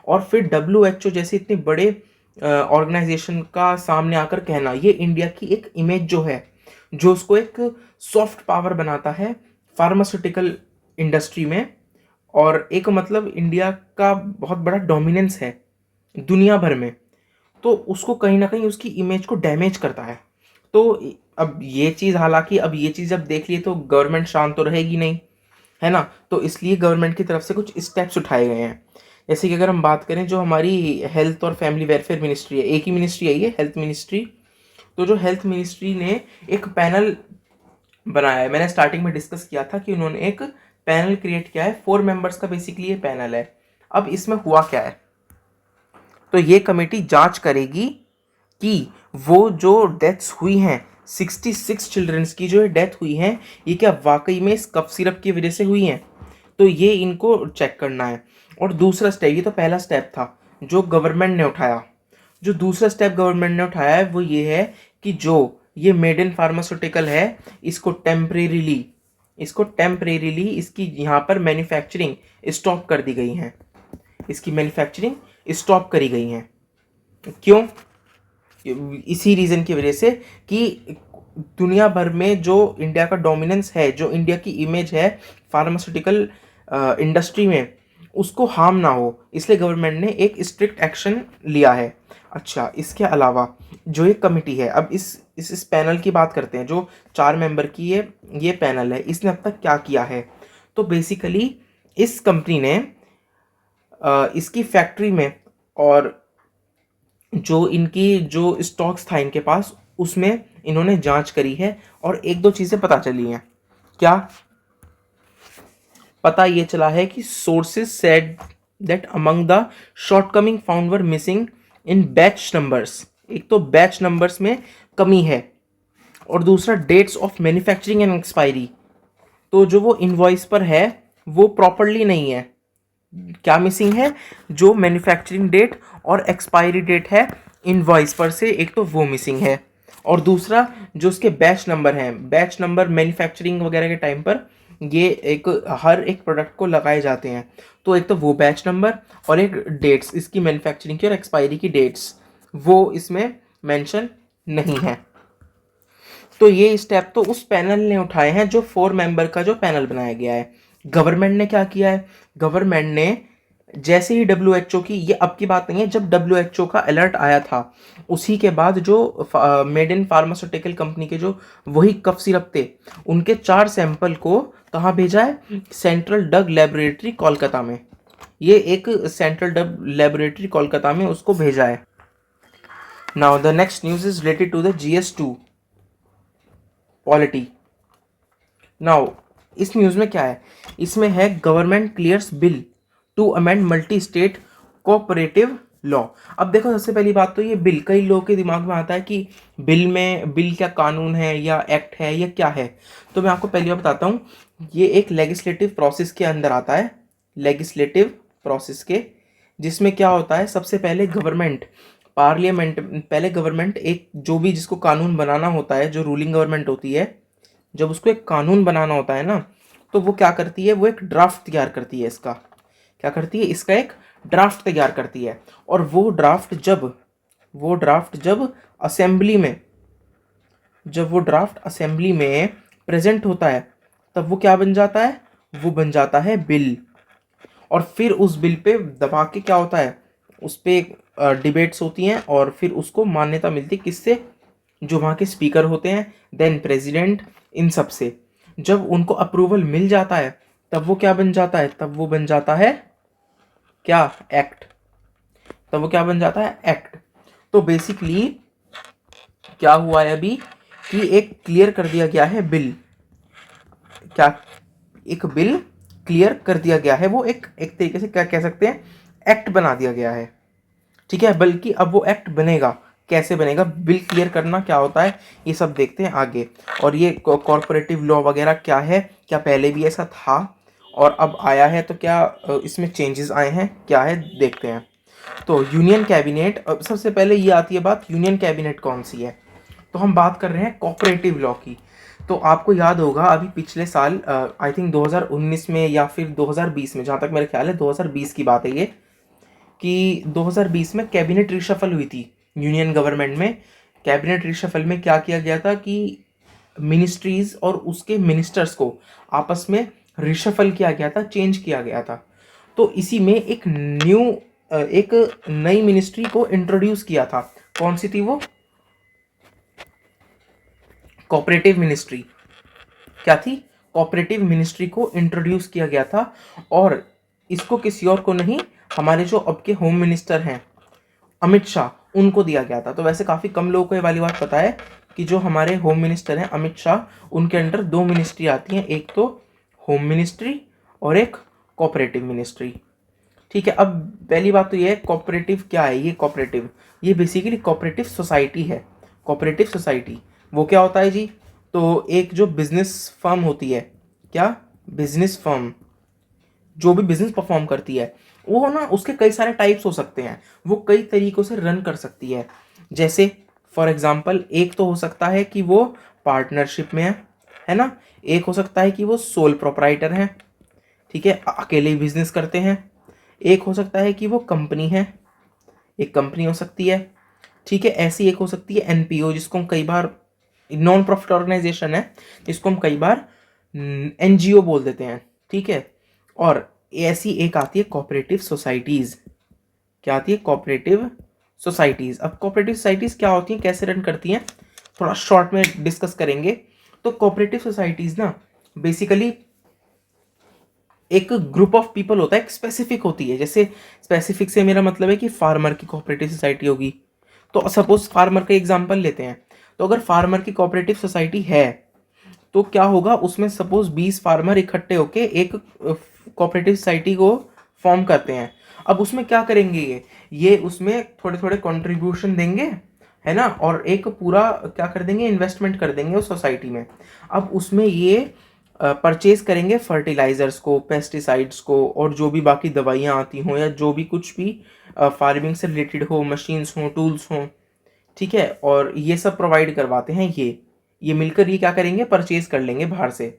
और फिर WHO जैसे इतने बड़े ऑर्गेनाइजेशन का सामने आकर कहना, ये इंडिया की एक इमेज जो है, जो उसको एक सॉफ्ट पावर बनाता है फार्मास्यूटिकल इंडस्ट्री में, और एक मतलब इंडिया का बहुत बड़ा डोमिनेंस है दुनिया भर में, तो उसको कहीं ना कहीं उसकी इमेज को डैमेज करता है। तो अब ये चीज़, हालांकि अब ये चीज़ जब देख लिए तो गवर्नमेंट शांत तो रहेगी नहीं, है ना? तो इसलिए गवर्नमेंट की तरफ से कुछ स्टेप्स उठाए गए हैं। जैसे कि अगर हम बात करें, जो हमारी हेल्थ और फैमिली वेलफेयर मिनिस्ट्री है, एक ही मिनिस्ट्री है ये, हेल्थ मिनिस्ट्री। तो जो हेल्थ मिनिस्ट्री ने एक पैनल बनाया है, मैंने स्टार्टिंग में डिस्कस किया था कि उन्होंने एक पैनल क्रिएट किया है, 4 मेंबर्स का बेसिकली ये पैनल है। अब इसमें हुआ क्या है, तो ये कमेटी जांच करेगी कि वो जो डेथ्स हुई हैं, 66 चिल्ड्रंस की जो डेथ हुई हैं, ये क्या वाकई में इस कफ सिरप की वजह से हुई हैं? तो ये इनको चेक करना है। और दूसरा स्टेप, ये तो पहला स्टेप था जो गवर्नमेंट ने उठाया। जो दूसरा स्टेप गवर्नमेंट ने उठाया है वो ये है कि जो ये मेड इन फार्मास्यूटिकल है, इसको टेम्परेरीली इसकी यहाँ पर मैन्युफैक्चरिंग स्टॉप कर दी गई है। इसकी मैन्युफैक्चरिंग स्टॉप करी गई है। क्यों? इसी रीज़न की वजह से कि दुनिया भर में जो इंडिया का डोमिनेंस है, जो इंडिया की इमेज है फार्मास्यूटिकल इंडस्ट्री में, उसको हार्म ना हो, इसलिए गवर्नमेंट ने एक स्ट्रिक्ट एक्शन लिया है। अच्छा, इसके अलावा जो एक कमिटी है, अब इस पैनल की बात करते हैं, जो 4 मेंबर की ये पैनल है, इसने अब तक क्या किया है। तो बेसिकली इस कंपनी ने इसकी फैक्ट्री में, और जो इनकी जो स्टॉक्स था इनके पास, उसमें इन्होंने जांच करी है और एक दो चीज़ें पता चली हैं। क्या पता ये चला है कि sources said that among the shortcoming found were missing in batch numbers. एक तो बैच नंबर्स में कमी है, और दूसरा dates of manufacturing and expiry. तो जो वो इनवॉइस पर है वो प्रॉपरली नहीं है। क्या मिसिंग है? जो मैन्युफैक्चरिंग डेट और एक्सपायरी डेट है इनवॉइस पर से, एक तो वो मिसिंग है, और दूसरा जो उसके बैच नंबर हैं, बैच नंबर मैन्युफैक्चरिंग वगैरह के टाइम पर ये एक हर एक प्रोडक्ट को लगाए जाते हैं, तो एक तो वो बैच नंबर और एक डेट्स इसकी मैन्युफैक्चरिंग की और एक्सपायरी की डेट्स, वो इसमें मेंशन नहीं है। तो ये स्टेप तो उस पैनल ने उठाए हैं, जो 4 मेंबर का जो पैनल बनाया गया है। गवर्नमेंट ने क्या किया है? गवर्नमेंट ने जैसे ही WHO की, ये अब की बात नहीं है, जब WHO का अलर्ट आया था उसी के बाद जो मेड इन फार्मास्यूटिकल कंपनी के जो वही कफ सिरप थे, उनके 4 सैंपल को कहाँ भेजा है? सेंट्रल ड्रग लेबोरेटरी कोलकाता में। ये एक सेंट्रल ड्रग लेबोरेटरी कोलकाता में उसको भेजा है। Now the next news is related to the GS2 polity. Now इस न्यूज़ में क्या है? इसमें है government clears bill to amend multi state cooperative law. अब देखो, सबसे पहली बात तो ये बिल, कई लोगों के दिमाग में आता है कि बिल क्या कानून है या एक्ट है या क्या है। तो मैं आपको पहली बार बताता हूँ, ये एक लेजिस्लेटिव प्रोसेस के अंदर आता है, लेजिस्लेटिव प्रोसेस के, जिसमें क्या होता है, सबसे पहले गवर्नमेंट एक जो भी जिसको कानून बनाना होता है, जो रूलिंग गवर्नमेंट होती है, जब उसको एक कानून बनाना होता है ना, तो वो क्या करती है? वो एक ड्राफ्ट तैयार करती है। इसका क्या करती है? इसका एक ड्राफ्ट तैयार करती है। और वो ड्राफ्ट जब असेंबली में प्रेजेंट होता है, तब वो क्या बन जाता है? वो बन जाता है बिल। और फिर उस बिल पे दबा के क्या होता है, उस पर डिबेट्स होती हैं और फिर उसको मान्यता मिलती है किससे, जो वहाँ के स्पीकर होते हैं, देन प्रेसिडेंट, इन सब से। जब उनको अप्रूवल मिल जाता है तब वो क्या बन जाता है, तब वो बन जाता है क्या, एक्ट। तब वो क्या बन जाता है, एक्ट। तो बेसिकली क्या हुआ है अभी कि एक क्लियर कर दिया गया है बिल, क्या, एक बिल क्लियर कर दिया गया है, वो एक एक तरीके से क्या कह सकते हैं, एक्ट बना दिया गया है। ठीक है, बल्कि अब वो एक्ट बनेगा, कैसे बनेगा, बिल क्लियर करना क्या होता है, ये सब देखते हैं आगे। और ये कॉर्पोरेटिव लॉ वगैरह क्या है, क्या पहले भी ऐसा था और अब आया है, तो क्या इसमें चेंजेस आए हैं, क्या है, देखते हैं। तो यूनियन कैबिनेट, सबसे पहले ये आती है बात, यूनियन कैबिनेट कौन सी है। तो हम बात कर रहे हैं कॉपरेटिव लॉ की। तो आपको याद होगा अभी पिछले साल आई थिंक 2019 में या फिर 2020 में, जहाँ तक मेरा ख्याल है 2020 की बात है ये, कि 2020 में कैबिनेट रिशफल हुई थी यूनियन गवर्नमेंट में। कैबिनेट रिशफल में क्या किया गया था कि मिनिस्ट्रीज और उसके मिनिस्टर्स को आपस में रिशफल किया गया था, चेंज किया गया था। तो इसी में एक नई मिनिस्ट्री को इंट्रोड्यूस किया था। कौन सी थी वो, कोऑपरेटिव मिनिस्ट्री। क्या थी, कोऑपरेटिव मिनिस्ट्री को इंट्रोड्यूस किया गया था। और इसको किसी और को नहीं, हमारे जो अब के होम मिनिस्टर हैं अमित शाह, उनको दिया गया था। तो वैसे काफ़ी कम लोगों को ये वाली बात पता है कि जो हमारे होम मिनिस्टर हैं अमित शाह, उनके अंडर दो मिनिस्ट्री आती हैं, एक तो होम मिनिस्ट्री और एक कोऑपरेटिव मिनिस्ट्री। ठीक है, अब पहली बात तो ये है कोऑपरेटिव क्या है, ये कोऑपरेटिव, ये बेसिकली कोऑपरेटिव सोसाइटी है। कोऑपरेटिव सोसाइटी वो क्या होता है जी, तो एक जो बिजनेस फर्म होती है, क्या, बिजनेस फर्म जो भी बिजनेस परफॉर्म करती है, वो ना उसके कई सारे टाइप्स हो सकते हैं, वो कई तरीकों से रन कर सकती है। जैसे फॉर एग्जांपल एक तो हो सकता है कि वो पार्टनरशिप में है ना, एक हो सकता है कि वो सोल प्रोप्राइटर है, ठीक है, अकेले ही बिजनेस करते हैं। एक हो सकता है कि वो कंपनी है, एक कंपनी हो सकती है। ठीक है, ऐसी एक हो सकती है एनपीओ, जिसको हम कई बार, नॉन प्रॉफिट ऑर्गेनाइजेशन है, जिसको हम कई बार एनजीओ बोल देते हैं। ठीक है, और ऐसी एक आती है कोऑपरेटिव सोसाइटीज। क्या आती है, कोऑपरेटिव सोसाइटीज। अब कोऑपरेटिव सोसाइटीज क्या होती हैं, कैसे रन करती हैं, थोड़ा शॉर्ट में डिस्कस करेंगे। तो कोऑपरेटिव सोसाइटीज ना बेसिकली एक ग्रुप ऑफ पीपल होता है, एक स्पेसिफिक होती है। जैसे स्पेसिफिक से मेरा मतलब है कि फार्मर की कोऑपरेटिव सोसाइटी होगी। तो सपोज फार्मर का एग्जांपल लेते हैं, तो अगर फार्मर की कोऑपरेटिव सोसाइटी है तो क्या होगा, उसमें सपोज 20 फार्मर इकट्ठे होके एक कोऑपरेटिव सोसाइटी को फॉर्म करते हैं। अब उसमें क्या करेंगे, ये उसमें थोड़े थोड़े कंट्रीब्यूशन देंगे, है ना, और एक पूरा क्या कर देंगे, इन्वेस्टमेंट कर देंगे उस सोसाइटी में। अब उसमें ये परचेज करेंगे फर्टिलाइजर्स को, पेस्टिसाइड्स को, और जो भी बाकी दवाइयाँ आती हों या जो भी कुछ भी फार्मिंग से रिलेटेड हो, मशीन्स हों, टूल्स हों। ठीक है, और ये सब प्रोवाइड करवाते हैं ये मिलकर ये क्या करेंगे, परचेज कर लेंगे बाहर से।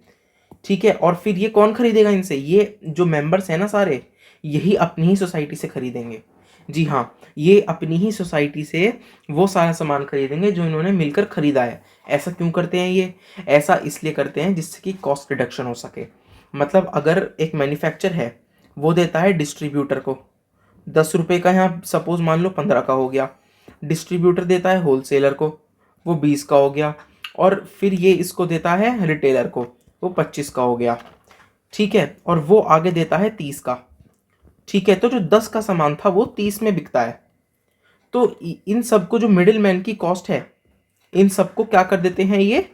ठीक है, और फिर ये कौन खरीदेगा इनसे, ये जो मेंबर्स हैं ना सारे, यही अपनी ही सोसाइटी से खरीदेंगे। जी हाँ, ये अपनी ही सोसाइटी से वो सारा सामान खरीदेंगे जो इन्होंने मिलकर खरीदा है। ऐसा क्यों करते हैं ये, ऐसा इसलिए करते हैं जिससे कि कॉस्ट रिडक्शन हो सके। मतलब अगर एक मैन्युफैक्चर है, वो देता है डिस्ट्रीब्यूटर को 10 रुपये का, यहाँ सपोज मान लो 15 का हो गया। डिस्ट्रीब्यूटर देता है होलसेलर को, वो 20 का हो गया। और फिर ये इसको देता है रिटेलर को, वो 25 का हो गया। ठीक है, और वो आगे देता है 30 का। ठीक है, तो जो 10 का सामान था वो 30 में बिकता है। तो इन सबको जो मिडिल मैन की कॉस्ट है, इन सबको क्या कर देते हैं, ये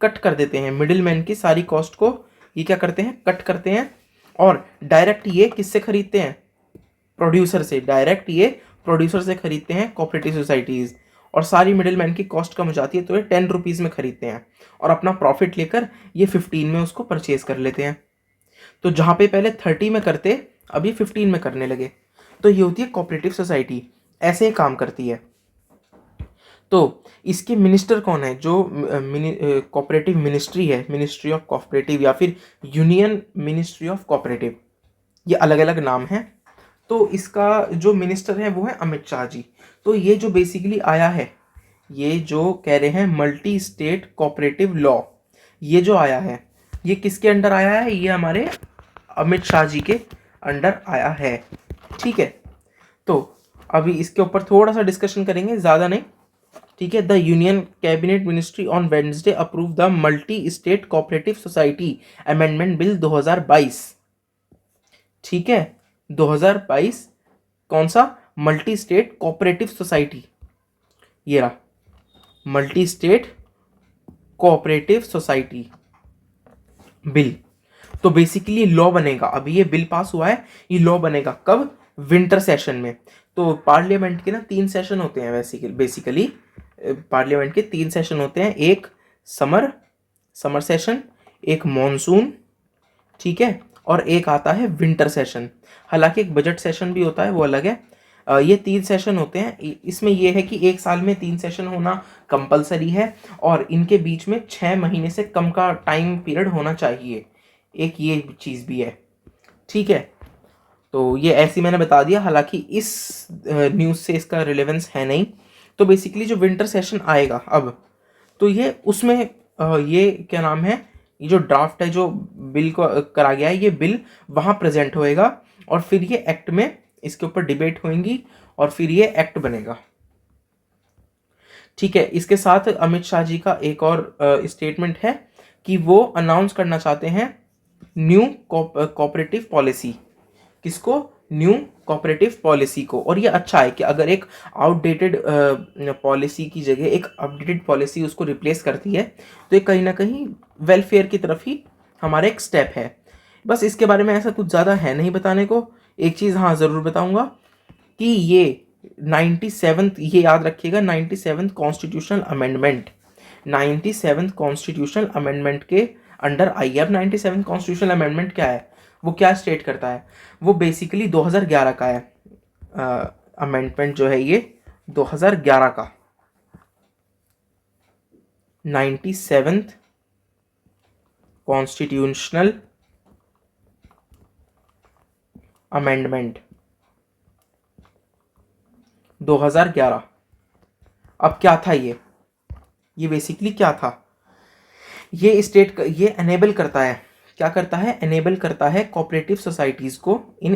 कट कर देते हैं। मिडिल मैन की सारी कॉस्ट को ये क्या करते हैं, कट करते हैं। और डायरेक्ट ये किससे खरीदते हैं, प्रोड्यूसर से। डायरेक्ट ये प्रोड्यूसर से खरीदते हैं कोऑपरेटिव सोसाइटीज़। और सारी मिडिल मैन की कॉस्ट कम हो जाती है, तो ये 10 रुपीज़ में खरीदते हैं और अपना प्रॉफिट लेकर ये 15 में उसको परचेज कर लेते हैं। तो जहाँ पे पहले 30 में करते, अभी 15 में करने लगे। तो ये होती है कोऑपरेटिव सोसाइटी, ऐसे ही काम करती है। तो इसके मिनिस्टर कौन है, जो कोऑपरेटिव मिनिस्ट्री है, मिनिस्ट्री ऑफ कोऑपरेटिव या फिर यूनियन मिनिस्ट्री ऑफ कोऑपरेटिव, ये अलग अलग नाम है। तो इसका जो मिनिस्टर है वो है अमित शाह जी। तो ये जो बेसिकली आया है, ये जो कह रहे हैं मल्टी स्टेट कोऑपरेटिव लॉ, ये जो आया है ये किसके अंडर आया है, ये हमारे अमित शाह जी के अंडर आया है। ठीक है, तो अभी इसके ऊपर थोड़ा सा डिस्कशन करेंगे, ज़्यादा नहीं। ठीक है, the union cabinet ministry on Wednesday approve the multi state cooperative society amendment bill 2022। ठीक है, 2022 कौन सा? मल्टी स्टेट कोऑपरेटिव सोसाइटी, ये रहा multi state cooperative society bill. तो बेसिकली लॉ बनेगा, अभी ये बिल पास हुआ है, ये लॉ बनेगा कब? विंटर सेशन में। तो पार्लियामेंट के ना 3 सेशन होते हैं बेसिकली पार्लियामेंट के 3 सेशन होते हैं, एक समर सेशन, एक मॉनसून, ठीक है, और एक आता है विंटर सेशन। हालांकि एक बजट सेशन भी होता है, वो अलग है। ये 3 सेशन होते हैं। इसमें ये है कि एक साल में 3 सेशन होना कंपलसरी है और इनके बीच में 6 महीने से कम का टाइम पीरियड होना चाहिए, एक ये चीज़ भी है। ठीक है, तो ये ऐसी मैंने बता दिया, हालांकि इस न्यूज़ से इसका रिलेवेंस है नहीं। तो बेसिकली जो विंटर सेशन आएगा अब, तो ये उसमें ये क्या नाम है, ये जो ड्राफ्ट है जो बिल को करा गया है, ये बिल वहाँ प्रेजेंट होएगा और फिर ये एक्ट में इसके ऊपर डिबेट होंगी और फिर ये एक्ट बनेगा। ठीक है, इसके साथ अमित शाह जी का एक और स्टेटमेंट है कि वो अनाउंस करना चाहते हैं न्यू कोऑपरेटिव पॉलिसी। किसको? न्यू कोऑपरेटिव पॉलिसी को। और ये अच्छा है कि अगर एक आउटडेटेड पॉलिसी की जगह एक अपडेटेड पॉलिसी उसको रिप्लेस करती है, तो ये कहीं ना कहीं वेलफेयर की तरफ ही हमारा एक स्टेप है। बस इसके बारे में ऐसा कुछ ज़्यादा है नहीं बताने को। एक चीज़ हाँ ज़रूर बताऊंगा कि ये 97th, ये याद रखिएगा, 97th constitutional amendment, 97th constitutional amendment के अंडर आई है। अब 97th कॉन्स्टिट्यूशनल अमेंडमेंट क्या है, वो क्या स्टेट करता है? वो बेसिकली 2011 का है। अमेंडमेंट जो है ये 2011 का 97th कॉन्स्टिट्यूशनल अमेंडमेंट 2011। अब क्या था ये बेसिकली क्या था? ये स्टेट ये एनेबल करता है, क्या करता है? एनेबल करता है कोऑपरेटिव सोसाइटीज़ को इन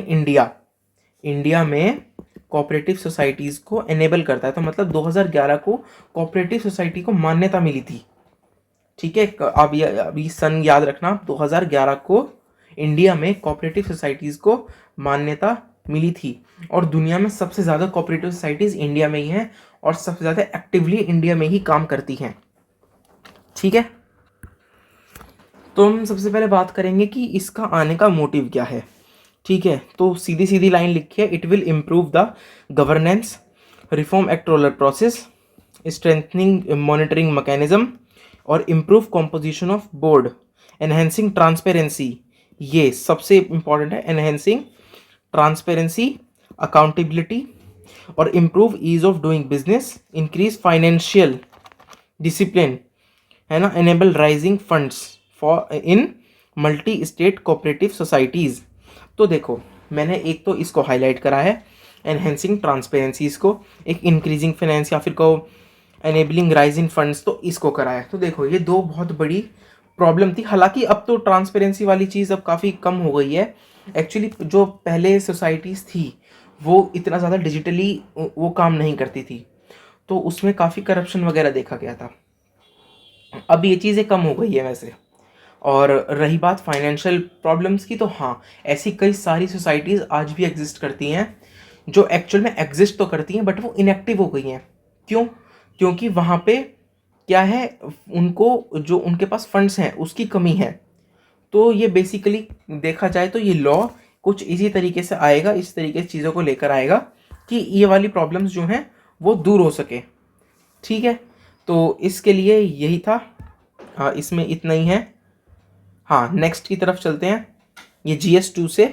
इंडिया में कोऑपरेटिव सोसाइटीज़ को एनेबल करता है। तो मतलब 2011 को कोऑपरेटिव सोसाइटी को मान्यता मिली थी। ठीक है, अभी सन याद रखना, 2011 को इंडिया में कोऑपरेटिव सोसाइटीज़ को मान्यता मिली थी और दुनिया में सबसे ज़्यादा कोऑपरेटिव सोसाइटीज़ इंडिया में ही हैं और सबसे ज़्यादा एक्टिवली इंडिया में ही काम करती हैं। ठीक है, तो हम सबसे पहले बात करेंगे कि इसका आने का मोटिव क्या है। ठीक है, तो सीधी सीधी लाइन लिखी है, it will improve the governance, reform electoral process, strengthening monitoring mechanism और improve composition of board, enhancing transparency, ये सबसे इंपॉर्टेंट है, एनहेंसिंग ट्रांसपेरेंसी, अकाउंटेबिलिटी और improve ease of doing business, increase financial discipline, है ना, enable raising funds for in multi state cooperative societies. तो देखो, मैंने एक तो इसको हाईलाइट करा है, एनहेंसिंग ट्रांसपेरेंसी, इसको एक इंक्रीजिंग फाइनेंस या फिर कहो एनेबलिंग राइजिंग फंड्स, तो इसको करा है। तो देखो, ये दो बहुत बड़ी प्रॉब्लम थी। हालांकि अब तो ट्रांसपेरेंसी वाली चीज़ अब काफ़ी कम हो गई है। एक्चुअली जो पहले सोसाइटीज़ थी वो इतना ज़्यादा डिजिटली वो काम नहीं करती थी, तो उसमें काफ़ी करप्शन वगैरह देखा गया था। अब ये चीज़ें कम हो गई है वैसे। और रही बात फाइनेंशियल प्रॉब्लम्स की, तो हाँ, ऐसी कई सारी सोसाइटीज़ आज भी एग्जिस्ट करती हैं जो एक्चुअल में एग्जिस्ट तो करती हैं बट वो इनएक्टिव हो गई हैं। क्यों? क्योंकि वहाँ पे क्या है, उनको जो उनके पास फंड्स हैं उसकी कमी है। तो ये बेसिकली देखा जाए तो ये लॉ कुछ इसी तरीके से आएगा, इस तरीके से चीज़ों को लेकर आएगा कि ये वाली प्रॉब्लम्स जो हैं वो दूर हो सके। ठीक है, तो इसके लिए यही था। इसमें इतना ही है। हाँ, नेक्स्ट की तरफ चलते हैं। ये GS2 से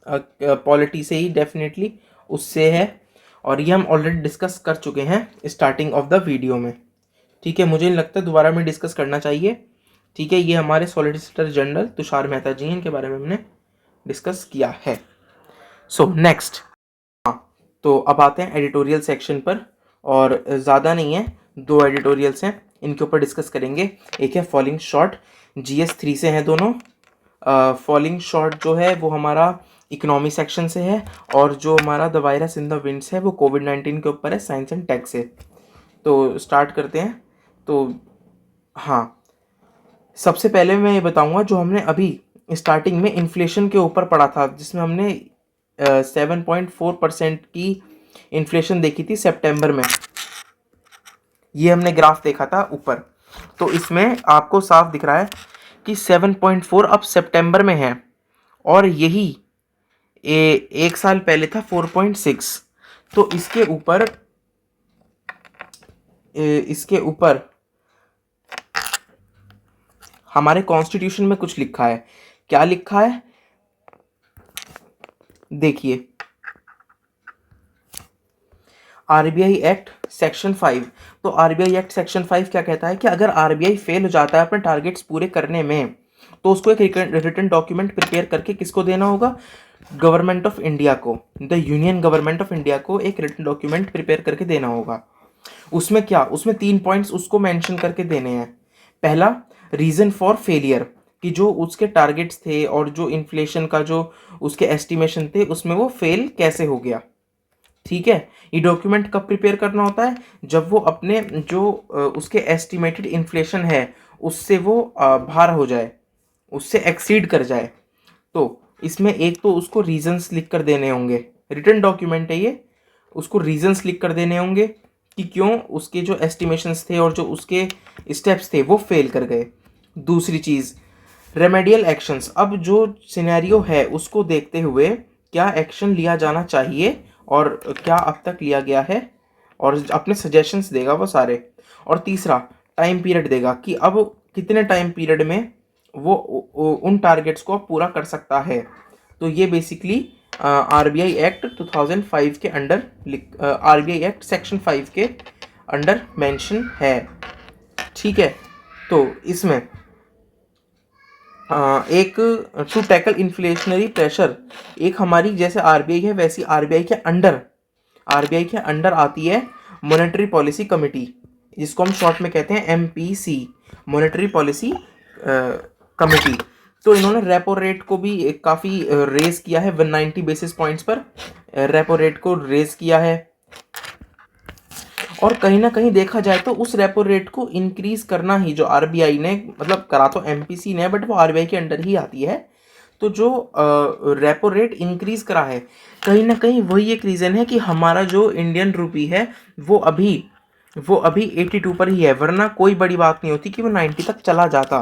पॉलिटी से ही डेफिनेटली उससे है और ये हम ऑलरेडी डिस्कस कर चुके हैं स्टार्टिंग ऑफ द वीडियो में। ठीक है, मुझे नहीं लगता दोबारा में डिस्कस करना चाहिए। ठीक है, ये हमारे सॉलिसिटर जनरल तुषार मेहता जी हैं, इनके बारे में हमने डिस्कस किया है। सो नेक्स्ट, तो अब आते हैं एडिटोरियल सेक्शन पर, और ज़्यादा नहीं है, 2 एडिटोरियल्स हैं, इनके ऊपर डिस्कस करेंगे। एक है फॉलिंग शॉर्ट, GS3 से हैं दोनों। फॉलिंग शॉर्ट जो है वो हमारा इकोनॉमी सेक्शन से है, और जो हमारा the virus in the winds है वो कोविड-19 के ऊपर है, साइंस एंड टेक से। तो स्टार्ट करते हैं। तो हाँ, सबसे पहले मैं ये बताऊंगा जो हमने अभी स्टार्टिंग में इन्फ्लेशन के ऊपर पढ़ा था, जिसमें हमने 7.4% की इन्फ्लेशन देखी थी सितंबर में। ये हमने ग्राफ देखा था ऊपर। तो इसमें आपको साफ दिख रहा है कि 7.4 अब सितंबर में है, और यही एक साल पहले था 4.6। तो इसके ऊपर हमारे कॉन्स्टिट्यूशन में कुछ लिखा है। क्या लिखा है देखिए, आरबीआई एक्ट सेक्शन 5। तो आरबीआई एक्ट सेक्शन 5 क्या कहता है कि अगर आरबीआई फेल हो जाता है अपने टारगेट्स पूरे करने में, तो उसको एक रिटन डॉक्यूमेंट प्रिपेयर करके किसको देना होगा? गवर्नमेंट ऑफ इंडिया को, the union government of India को एक रिटन डॉक्यूमेंट प्रिपेयर करके देना होगा। उसमें क्या, उसमें 3 पॉइंट्स उसको मेंशन करके देने हैं। पहला, रीजन फॉर फेलियर, कि जो उसके टारगेट्स थे और जो इन्फ्लेशन का जो उसके एस्टिमेशन थे उसमें वो फेल कैसे हो गया। ठीक है, ये डॉक्यूमेंट कब प्रिपेयर करना होता है? जब वो अपने जो उसके एस्टिमेटेड इन्फ्लेशन है उससे वो बाहर हो जाए, उससे एक्सीड कर जाए। तो इसमें एक तो उसको रीजंस लिख कर देने होंगे, रिटन डॉक्यूमेंट है ये, उसको रीजंस लिख कर देने होंगे कि क्यों उसके जो एस्टिमेशंस थे और जो उसके स्टेप्स थे वो फेल कर गए। दूसरी चीज़, रेमेडियल एक्शंस। अब जो सिनेरियो है उसको देखते हुए क्या एक्शन लिया जाना चाहिए और क्या अब तक लिया गया है, और अपने सजेशंस देगा वो सारे। और तीसरा, टाइम पीरियड देगा कि अब कितने टाइम पीरियड में वो उन टारगेट्स को पूरा कर सकता है। तो ये बेसिकली आरबीआई एक्ट 2005 के अंडर, आरबीआई एक्ट सेक्शन 5 के अंडर मेंशन है। ठीक है, तो इसमें एक टू टैकल इन्फ्लेशनरी प्रेशर, एक हमारी जैसे आरबीआई है वैसी आरबीआई के अंडर आती है मॉनेटरी पॉलिसी कमेटी, जिसको हम शॉर्ट में कहते हैं एमपीसी, मॉनेटरी पॉलिसी कमेटी। तो इन्होंने रेपो रेट को भी काफ़ी रेज किया है, 190 बेसिस पॉइंट्स पर रेपो रेट को रेज किया है। और कहीं ना कहीं देखा जाए तो उस रेपो रेट को इंक्रीज करना ही जो आरबीआई ने, मतलब करा तो एमपीसी ने बट वो आरबीआई के अंडर ही आती है। तो जो रेपो रेट इंक्रीज करा है, कहीं ना कहीं वही एक रीज़न है कि हमारा जो इंडियन रुपी है वो अभी 82 पर ही है, वरना कोई बड़ी बात नहीं होती कि वो 90 तक चला जाता।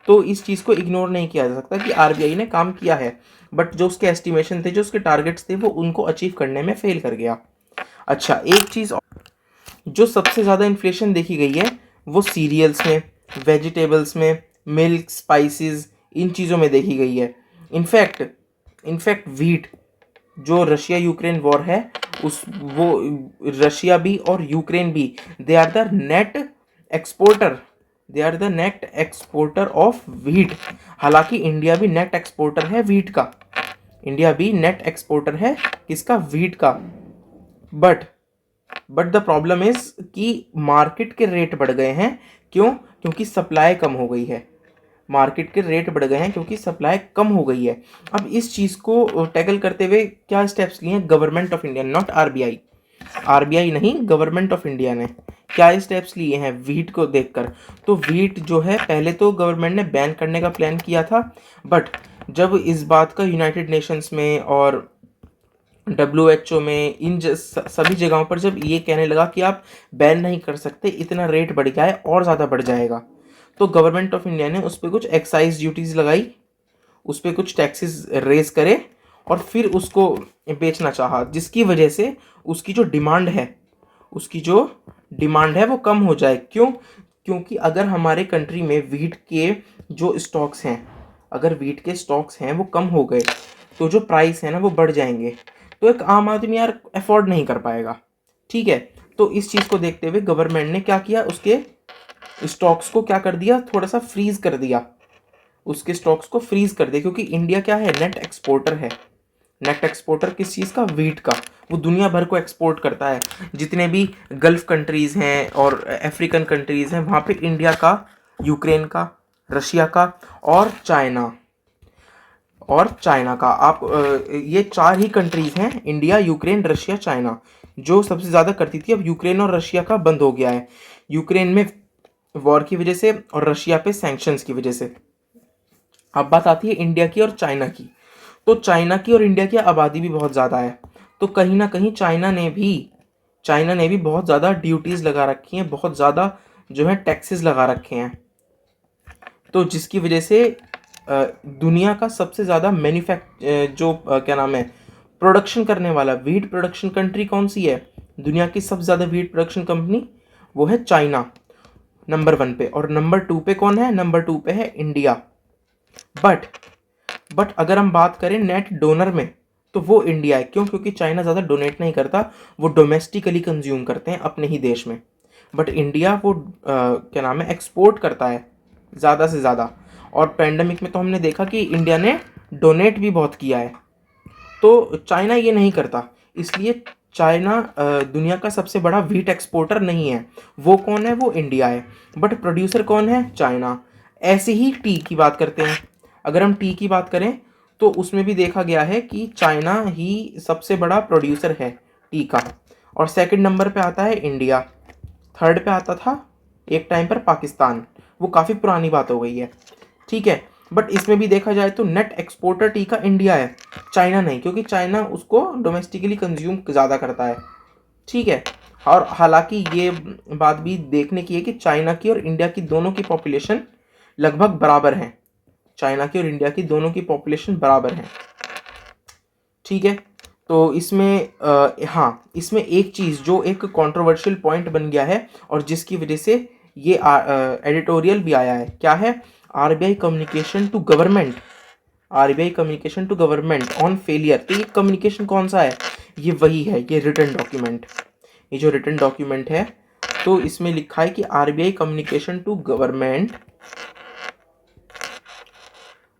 तो इस चीज़ को इग्नोर नहीं किया जा सकता कि आरबीआई ने काम किया है, बट जो उसके एस्टिमेशन थे, जो उसके टारगेट्स थे, वो उनको अचीव करने में फेल कर गया। अच्छा, एक चीज़ जो सबसे ज़्यादा इन्फ्लेशन देखी गई है वो सीरियल्स में, वेजिटेबल्स में, मिल्क, स्पाइसेस, इन चीज़ों में देखी गई है। इनफैक्ट वीट, जो रशिया यूक्रेन वॉर है उस वो रशिया भी और यूक्रेन भी, they are the net exporter of wheat. हालांकि इंडिया भी नेट एक्सपोर्टर है वीट का, इंडिया भी नेट एक्सपोर्टर है किसका? वीट का। बट द प्रॉब्लम इज कि मार्केट के रेट बढ़ गए हैं। क्यों? क्योंकि सप्लाई कम हो गई है। मार्केट के रेट बढ़ गए हैं क्योंकि सप्लाई कम हो गई है। अब इस चीज़ को टैकल करते हुए क्या स्टेप्स लिए हैं government of India, not RBI, RBI नहीं, गवर्नमेंट ऑफ इंडिया ने क्या स्टेप्स लिए हैं वीट को देखकर? तो वीट जो है पहले तो गवर्नमेंट ने बैन करने का प्लान किया था, बट जब इस बात का यूनाइटेड नेशंस में और WHO में, सभी जगहों पर जब ये कहने लगा कि आप बैन नहीं कर सकते, इतना रेट बढ़ गया है और ज़्यादा बढ़ जाएगा, तो गवर्नमेंट ऑफ इंडिया ने उस पर कुछ एक्साइज ड्यूटीज़ लगाई, उस पर कुछ टैक्सेस रेज करे और फिर उसको बेचना चाहा, जिसकी वजह से उसकी जो डिमांड है वो कम हो जाए। क्यों? क्योंकि अगर हमारे कंट्री में वीट के जो स्टॉक्स हैं, अगर वीट के स्टॉक्स हैं वो कम हो गए तो जो प्राइस है ना वो बढ़ जाएंगे, तो एक आम आदमी यार अफोर्ड नहीं कर पाएगा। ठीक है, तो इस चीज़ को देखते हुए गवर्नमेंट ने क्या किया, उसके स्टॉक्स को क्या कर दिया, थोड़ा सा फ्रीज कर दिया, उसके स्टॉक्स को फ्रीज कर दिया। क्योंकि इंडिया क्या है, नेट एक्सपोर्टर है। नेट एक्सपोर्टर किस चीज़ का? वीट का। वो दुनिया भर को एक्सपोर्ट करता है, जितने भी गल्फ कंट्रीज़ हैं और अफ्रीकन कंट्रीज़ हैं वहाँ पे इंडिया का, यूक्रेन का, रशिया का और चाइना और चाइना का। आप ये 4 ही कंट्रीज हैं, इंडिया, यूक्रेन, रशिया, चाइना, जो सबसे ज़्यादा करती थी। अब यूक्रेन और रशिया का बंद हो गया है, यूक्रेन में वॉर की वजह से और रशिया पे सैंक्शंस की वजह से। अब बात आती है इंडिया की और चाइना की। तो चाइना की और इंडिया की आबादी भी बहुत ज़्यादा है, तो कहीं ना कहीं चाइना ने भी बहुत ज़्यादा ड्यूटीज़ लगा रखी हैं, बहुत ज़्यादा जो है टैक्सेस लगा रखे हैं। तो जिसकी वजह से दुनिया का सबसे ज़्यादा क्या नाम है, प्रोडक्शन करने वाला वीट प्रोडक्शन कंट्री कौन सी है? दुनिया की सबसे ज़्यादा वीट प्रोडक्शन कंपनी वो है चाइना, नंबर 1 पे। और नंबर 2 पे कौन है? नंबर 2 पे है इंडिया। बट अगर हम बात करें नेट डोनर में, तो वो इंडिया है। क्यों? क्योंकि चाइना ज़्यादा डोनेट नहीं करता, वो डोमेस्टिकली कंज्यूम करते हैं अपने ही देश में। बट इंडिया वो क्या नाम है, एक्सपोर्ट करता है ज़्यादा से ज़्यादा। और पैंडमिक में तो हमने देखा कि इंडिया ने डोनेट भी बहुत किया है, तो चाइना ये नहीं करता। इसलिए चाइना दुनिया का सबसे बड़ा व्हीट एक्सपोर्टर नहीं है। वो कौन है? वो इंडिया है। बट प्रोड्यूसर कौन है? चाइना। ऐसे ही टी की बात करते हैं। अगर हम टी की बात करें तो उसमें भी देखा गया है कि चाइना ही सबसे बड़ा प्रोड्यूसर है टी का। और सेकंड नंबर पे आता है इंडिया, थर्ड पे आता था एक टाइम पर पाकिस्तान। वो काफ़ी पुरानी बात हो गई है, ठीक है। बट इसमें भी देखा जाए तो नेट एक्सपोर्टर टी का इंडिया है, चाइना नहीं, क्योंकि चाइना उसको डोमेस्टिकली कंज्यूम ज़्यादा करता है, ठीक है। और हालांकि ये बात भी देखने की है कि चाइना की और इंडिया की दोनों की पॉपुलेशन लगभग बराबर है। चाइना की और इंडिया की दोनों की पॉपुलेशन बराबर है, ठीक है। तो इसमें हाँ, इसमें एक चीज़ जो एक कंट्रोवर्शियल पॉइंट बन गया है और जिसकी वजह से ये एडिटोरियल भी आया है, क्या है? RBI communication to government, RBI communication to government on failure. तो ये कम्युनिकेशन कौन सा है? ये वही है, ये रिटन डॉक्यूमेंट, ये जो रिटन डॉक्यूमेंट है। तो इसमें लिखा है कि RBI communication to government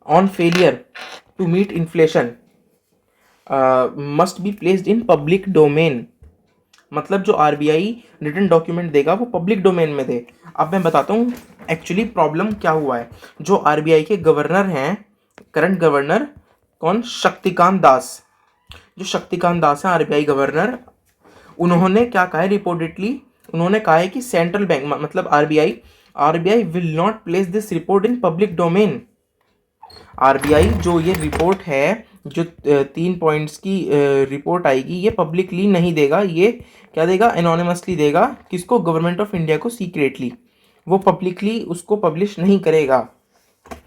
on failure to meet inflation must be placed in public domain. मतलब जो आरबीआई रिटन डॉक्यूमेंट देगा वो पब्लिक डोमेन में दे। अब मैं बताता हूँ एक्चुअली प्रॉब्लम क्या हुआ है। जो आरबीआई के गवर्नर हैं, करंट गवर्नर कौन? शक्तिकांत दास। जो शक्तिकांत दास हैं आरबीआई गवर्नर, उन्होंने क्या कहा है रिपोर्टेडली? उन्होंने कहा है कि सेंट्रल बैंक मतलब RBI will not place this report in public domain. RBI जो ये रिपोर्ट है, जो 3 पॉइंट्स की रिपोर्ट आएगी, ये पब्लिकली नहीं देगा। ये क्या देगा? एनोनिमसली देगा। किसको? गवर्नमेंट ऑफ इंडिया को सीक्रेटली। वो पब्लिकली उसको पब्लिश नहीं करेगा।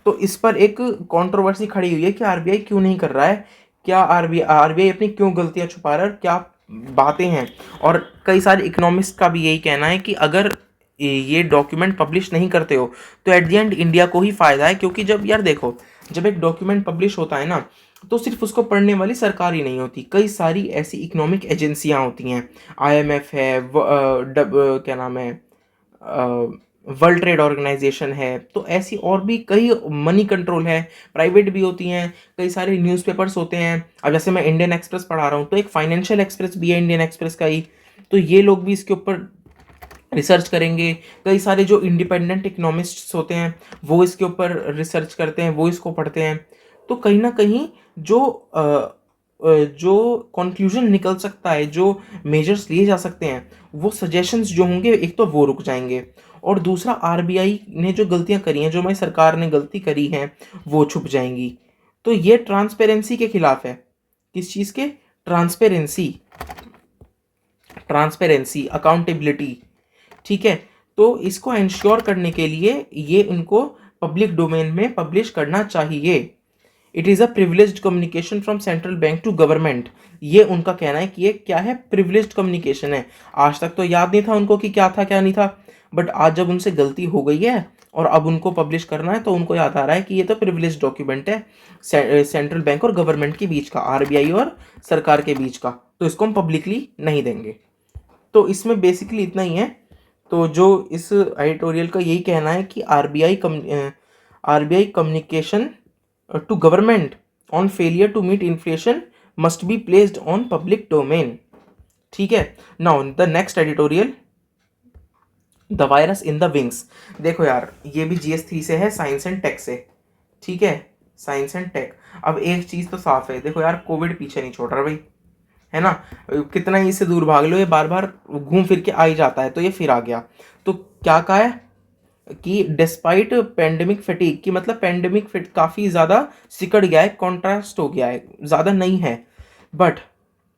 तो इस पर एक कंट्रोवर्सी खड़ी हुई है कि आरबीआई क्यों नहीं कर रहा है, क्या आरबीआई अपनी क्यों गलतियां छुपा रहा है, और क्या बातें हैं। और कई सारे इकोनॉमिस्ट का भी यही कहना है कि अगर ये डॉक्यूमेंट पब्लिश नहीं करते हो तो एट द एंड इंडिया को ही फायदा है। क्योंकि जब यार देखो, जब एक डॉक्यूमेंट पब्लिश होता है ना, तो सिर्फ उसको पढ़ने वाली सरकार ही नहीं होती, कई सारी ऐसी इकोनॉमिक एजेंसियां होती हैं। आईएमएफ है, क्या नाम है, वर्ल्ड ट्रेड ऑर्गेनाइजेशन है। तो ऐसी और भी कई, मनी कंट्रोल है, प्राइवेट भी होती हैं, कई सारे न्यूज़पेपर्स होते हैं। अब जैसे मैं इंडियन एक्सप्रेस पढ़ा रहा हूँ, तो एक फाइनेंशियल एक्सप्रेस भी है इंडियन एक्सप्रेस का ही। तो ये लोग भी इसके ऊपर रिसर्च करेंगे। कई सारे जो इंडिपेंडेंट इकोनॉमिस्ट्स होते हैं वो इसके ऊपर रिसर्च करते हैं, वो इसको पढ़ते हैं। तो कहीं ना कहीं जो कंक्लूजन निकल सकता है, जो मेजर्स लिए जा सकते हैं, वो सजेशंस जो होंगे, एक तो वो रुक जाएंगे, और दूसरा आरबीआई ने जो गलतियां करी हैं, जो हमारी सरकार ने गलती करी है, वो छुप जाएंगी। तो ये ट्रांसपेरेंसी के खिलाफ है। किस चीज़ के? ट्रांसपेरेंसी, अकाउंटेबिलिटी, ठीक है। तो इसको इंश्योर करने के लिए ये इनको पब्लिक डोमेन में पब्लिश करना चाहिए। It is a privileged communication from central bank to government. ये उनका कहना है कि ये क्या है? प्रिविलेज्ड कम्युनिकेशन है। आज तक तो याद नहीं था उनको कि क्या था क्या नहीं था, बट आज जब उनसे गलती हो गई है और अब उनको पब्लिश करना है, तो उनको याद आ रहा है कि ये तो प्रिविलेज्ड डॉक्यूमेंट है सेंट्रल बैंक और गवर्नमेंट के बीच का, आरबीआई और सरकार के बीच का, तो इसको हम पब्लिकली नहीं देंगे। तो इसमें बेसिकली इतना ही है। तो जो इस एडिटोरियल का यही कहना है कि RBI communication to government on failure to meet inflation must be placed on public domain, ठीक है। Now the next editorial, the virus in the wings. देखो यार, ये भी जीएस 3 से है, साइंस एंड टेक से, ठीक है। Science and tech. अब एक चीज़ तो साफ है, देखो यार कोविड पीछे नहीं छोड़ रहा भाई, है ना। कितना ही इससे दूर भाग लो, ये बार बार घूम फिर के आ ही जाता है, तो ये फिर आ गया। तो क्या कहा है कि डिस्पाइट पेंडेमिक फटीग, की मतलब पेंडेमिक फिट काफ़ी ज़्यादा सिकड़ गया है, कॉन्ट्रास्ट हो गया है, ज़्यादा नहीं है। But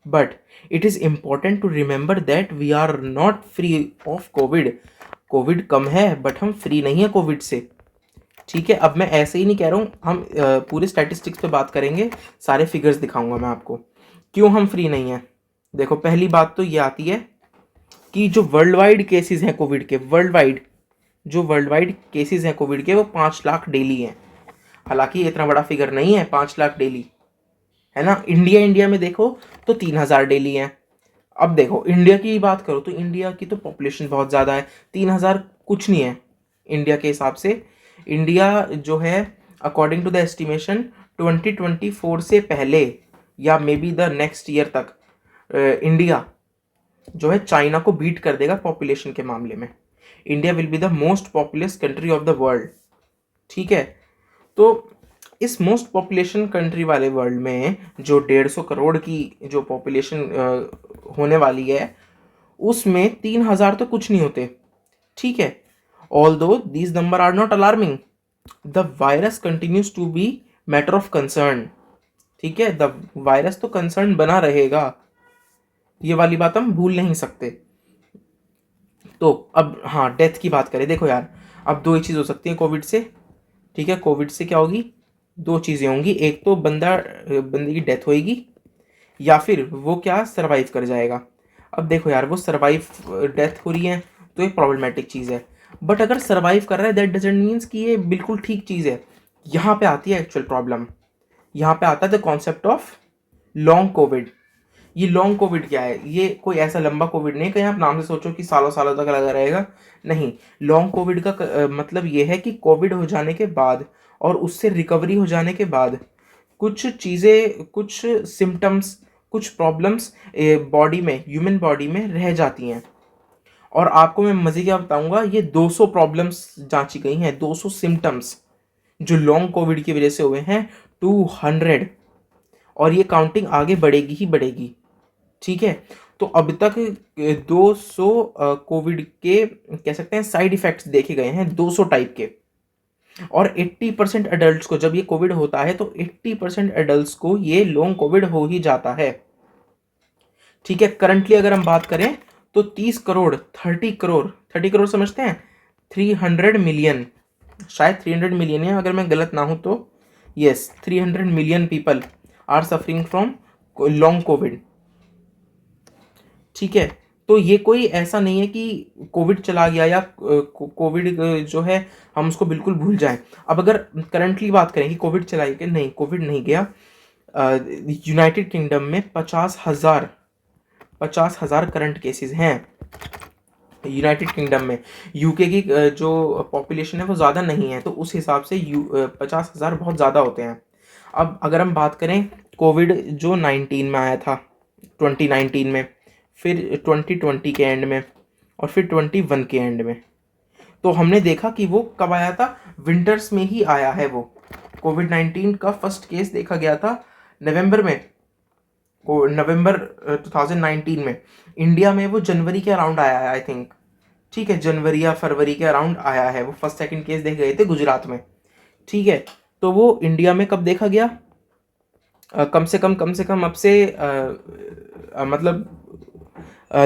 but it is important to remember that we are not free of Covid. Covid कम है बट हम फ्री नहीं है कोविड से। ठीक है, अब मैं ऐसे ही नहीं कह रहा हूँ, हम पूरे स्टैटिस्टिक्स पे बात करेंगे, सारे फिगर्स दिखाऊंगा मैं आपको क्यों हम फ्री नहीं हैं। देखो पहली बात तो ये आती है कि जो वर्ल्ड वाइड केसेस हैं कोविड के, वर्ल्ड वाइड केसेस हैं कोविड के, वो 5 लाख डेली हैं। हालांकि ये इतना बड़ा फिगर नहीं है 5 लाख डेली, है ना। इंडिया में देखो तो 3,000 डेली हैं। अब देखो इंडिया की बात करो तो इंडिया की तो पॉपुलेशन बहुत ज़्यादा है, 3,000 कुछ नहीं है इंडिया के हिसाब से। इंडिया जो है अकॉर्डिंग टू द एस्टिमेशन 2024 से पहले या may be the next year तक इंडिया जो है चाइना को बीट कर देगा पॉपुलेशन के मामले में। India will be the most populous country of the world. ठीक है, तो इस मोस्ट पॉपुलेशन कंट्री वाले वर्ल्ड में जो 150 करोड़ की जो पॉपुलेशन होने वाली है, उसमें 3,000 तो कुछ नहीं होते। ठीक है, although these numbers are not alarming, the virus continues to be matter of concern. ठीक है, द वायरस तो कंसर्न बना रहेगा, ये वाली बात हम भूल नहीं सकते। तो अब हाँ, डेथ की बात करें, देखो यार अब दो ही चीज़ हो सकती है कोविड से। ठीक है, कोविड से क्या होगी, दो चीज़ें होंगी, एक तो बंदे की डेथ होएगी, या फिर वो क्या सर्वाइव कर जाएगा। अब देखो यार वो सर्वाइव डेथ हो रही है तो एक प्रॉब्लमेटिक चीज़ है, बट अगर सर्वाइव कर रहा है दैट डजंट मीन्स कि ये बिल्कुल ठीक चीज़ है। यहाँ पे आती है एक्चुअल प्रॉब्लम, यहाँ पे आता है the concept of long Covid. ये लॉन्ग कोविड क्या है, ये कोई ऐसा लंबा कोविड नहीं, कहीं आप नाम से सोचो कि सालों सालों तक लगा रहेगा, नहीं। लॉन्ग कोविड का मतलब ये है कि कोविड हो जाने के बाद और उससे रिकवरी हो जाने के बाद कुछ चीज़ें, कुछ सिम्टम्स, कुछ प्रॉब्लम्स बॉडी में, ह्यूमन बॉडी में रह जाती हैं। और आपको मैं मज़े क्या बताऊंगा, ये 200 प्रॉब्लम्स जांची गई हैं, 200 सिम्टम्स जो लॉन्ग कोविड की वजह से हुए हैं, 200। और ये काउंटिंग आगे बढ़ेगी ही बढ़ेगी। ठीक है, तो अब तक 200 कोविड के कह सकते हैं साइड इफेक्ट्स देखे गए हैं, 200 टाइप के। और 80% अडल्ट को जब ये कोविड होता है तो 80% अडल्ट को ये लॉन्ग कोविड हो ही जाता है। ठीक है, करंटली अगर हम बात करें तो 30 करोड़ समझते हैं, 300 मिलियन, शायद 300 मिलियन है अगर मैं गलत ना हूं तो, yes 300 million people are suffering from long covid. ठीक है, तो ये कोई ऐसा नहीं है कि कोविड चला गया या कोविड जो है हम उसको बिल्कुल भूल जाएं। अब अगर करंटली बात करें कि कोविड चला गया, नहीं कोविड नहीं गया। यूनाइटेड किंगडम में 50,000 करंट केसेस हैं यूनाइटेड किंगडम में। यूके की जो पॉपुलेशन है वो ज़्यादा नहीं है, तो उस हिसाब से 50,000 बहुत ज़्यादा होते हैं। अब अगर हम बात करें कोविड जो 19 में आया था, 2019 में, फिर 2020 के एंड में, और फिर 21 के एंड में, तो हमने देखा कि वो कब आया था, विंटर्स में ही आया है। वो कोविड 19 का फर्स्ट केस देखा गया था नवंबर में, नवंबर 2019 में। इंडिया में वो जनवरी के अराउंड आया है आई थिंक। ठीक है, जनवरी या फरवरी के अराउंड आया है वो, फर्स्ट सेकंड केस देखे गए थे गुजरात में। ठीक है, तो वो इंडिया में कब देखा गया, कम से कम अब से मतलब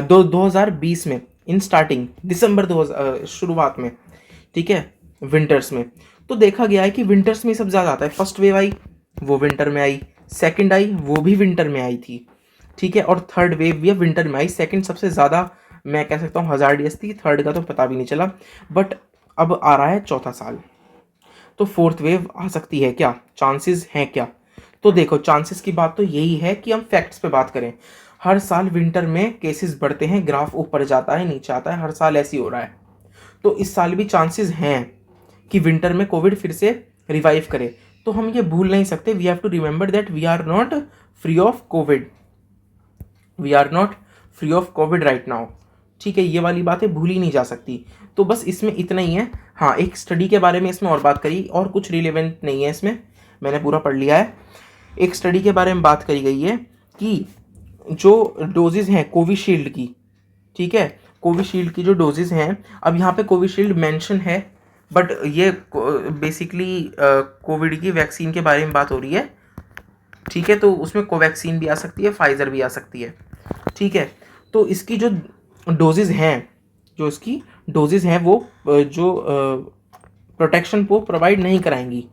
2020 में, इन स्टार्टिंग दिसंबर 2000 शुरुआत में। ठीक है, विंटर्स में तो देखा गया है कि विंटर्स में सब ज़्यादा आता है। फर्स्ट वेव आई वो विंटर में आई, सेकंड आई वो भी विंटर में आई थी। ठीक है, और थर्ड वेव भी विंटर में आई। सेकंड सबसे ज़्यादा मैं कह सकता हूँ हज़ार्डियस थी, थर्ड का तो पता भी नहीं चला। बट अब आ रहा है चौथा साल, तो फोर्थ वेव आ सकती है क्या, चांसेस हैं क्या। तो देखो चांसेस की बात तो यही है कि हम फैक्ट्स पे बात करें। हर साल विंटर में केसेस बढ़ते हैं, ग्राफ ऊपर जाता है नीचे आता है, हर साल ऐसे ही हो रहा है। तो इस साल भी चांसेस हैं कि विंटर में कोविड फिर से रिवाइव करे। तो हम ये भूल नहीं सकते, we have to remember that we are not free of covid, we are not free of covid right now. ठीक है, ये वाली बातें भूली नहीं जा सकती। तो बस इसमें इतना ही है। हाँ, एक स्टडी के बारे में इसमें और बात करी, और कुछ रिलेवेंट नहीं है इसमें। मैंने पूरा पढ़ लिया है। एक स्टडी के बारे में बात करी गई है कि जो डोजेज़ हैं कोविशील्ड की, ठीक है, कोविशील्ड की जो डोजेज़ हैं, अब यहाँ पे कोविशील्ड मेंशन है, बट ये बेसिकली कोविड की वैक्सीन के बारे में बात हो रही है, ठीक है। तो उसमें कोवैक्सीन भी आ सकती है, फाइज़र भी आ सकती है, ठीक है। तो इसकी जो डोजेज़ हैं, वो जो प्रोटेक्शन को प्रोवाइड नहीं कराएंगी,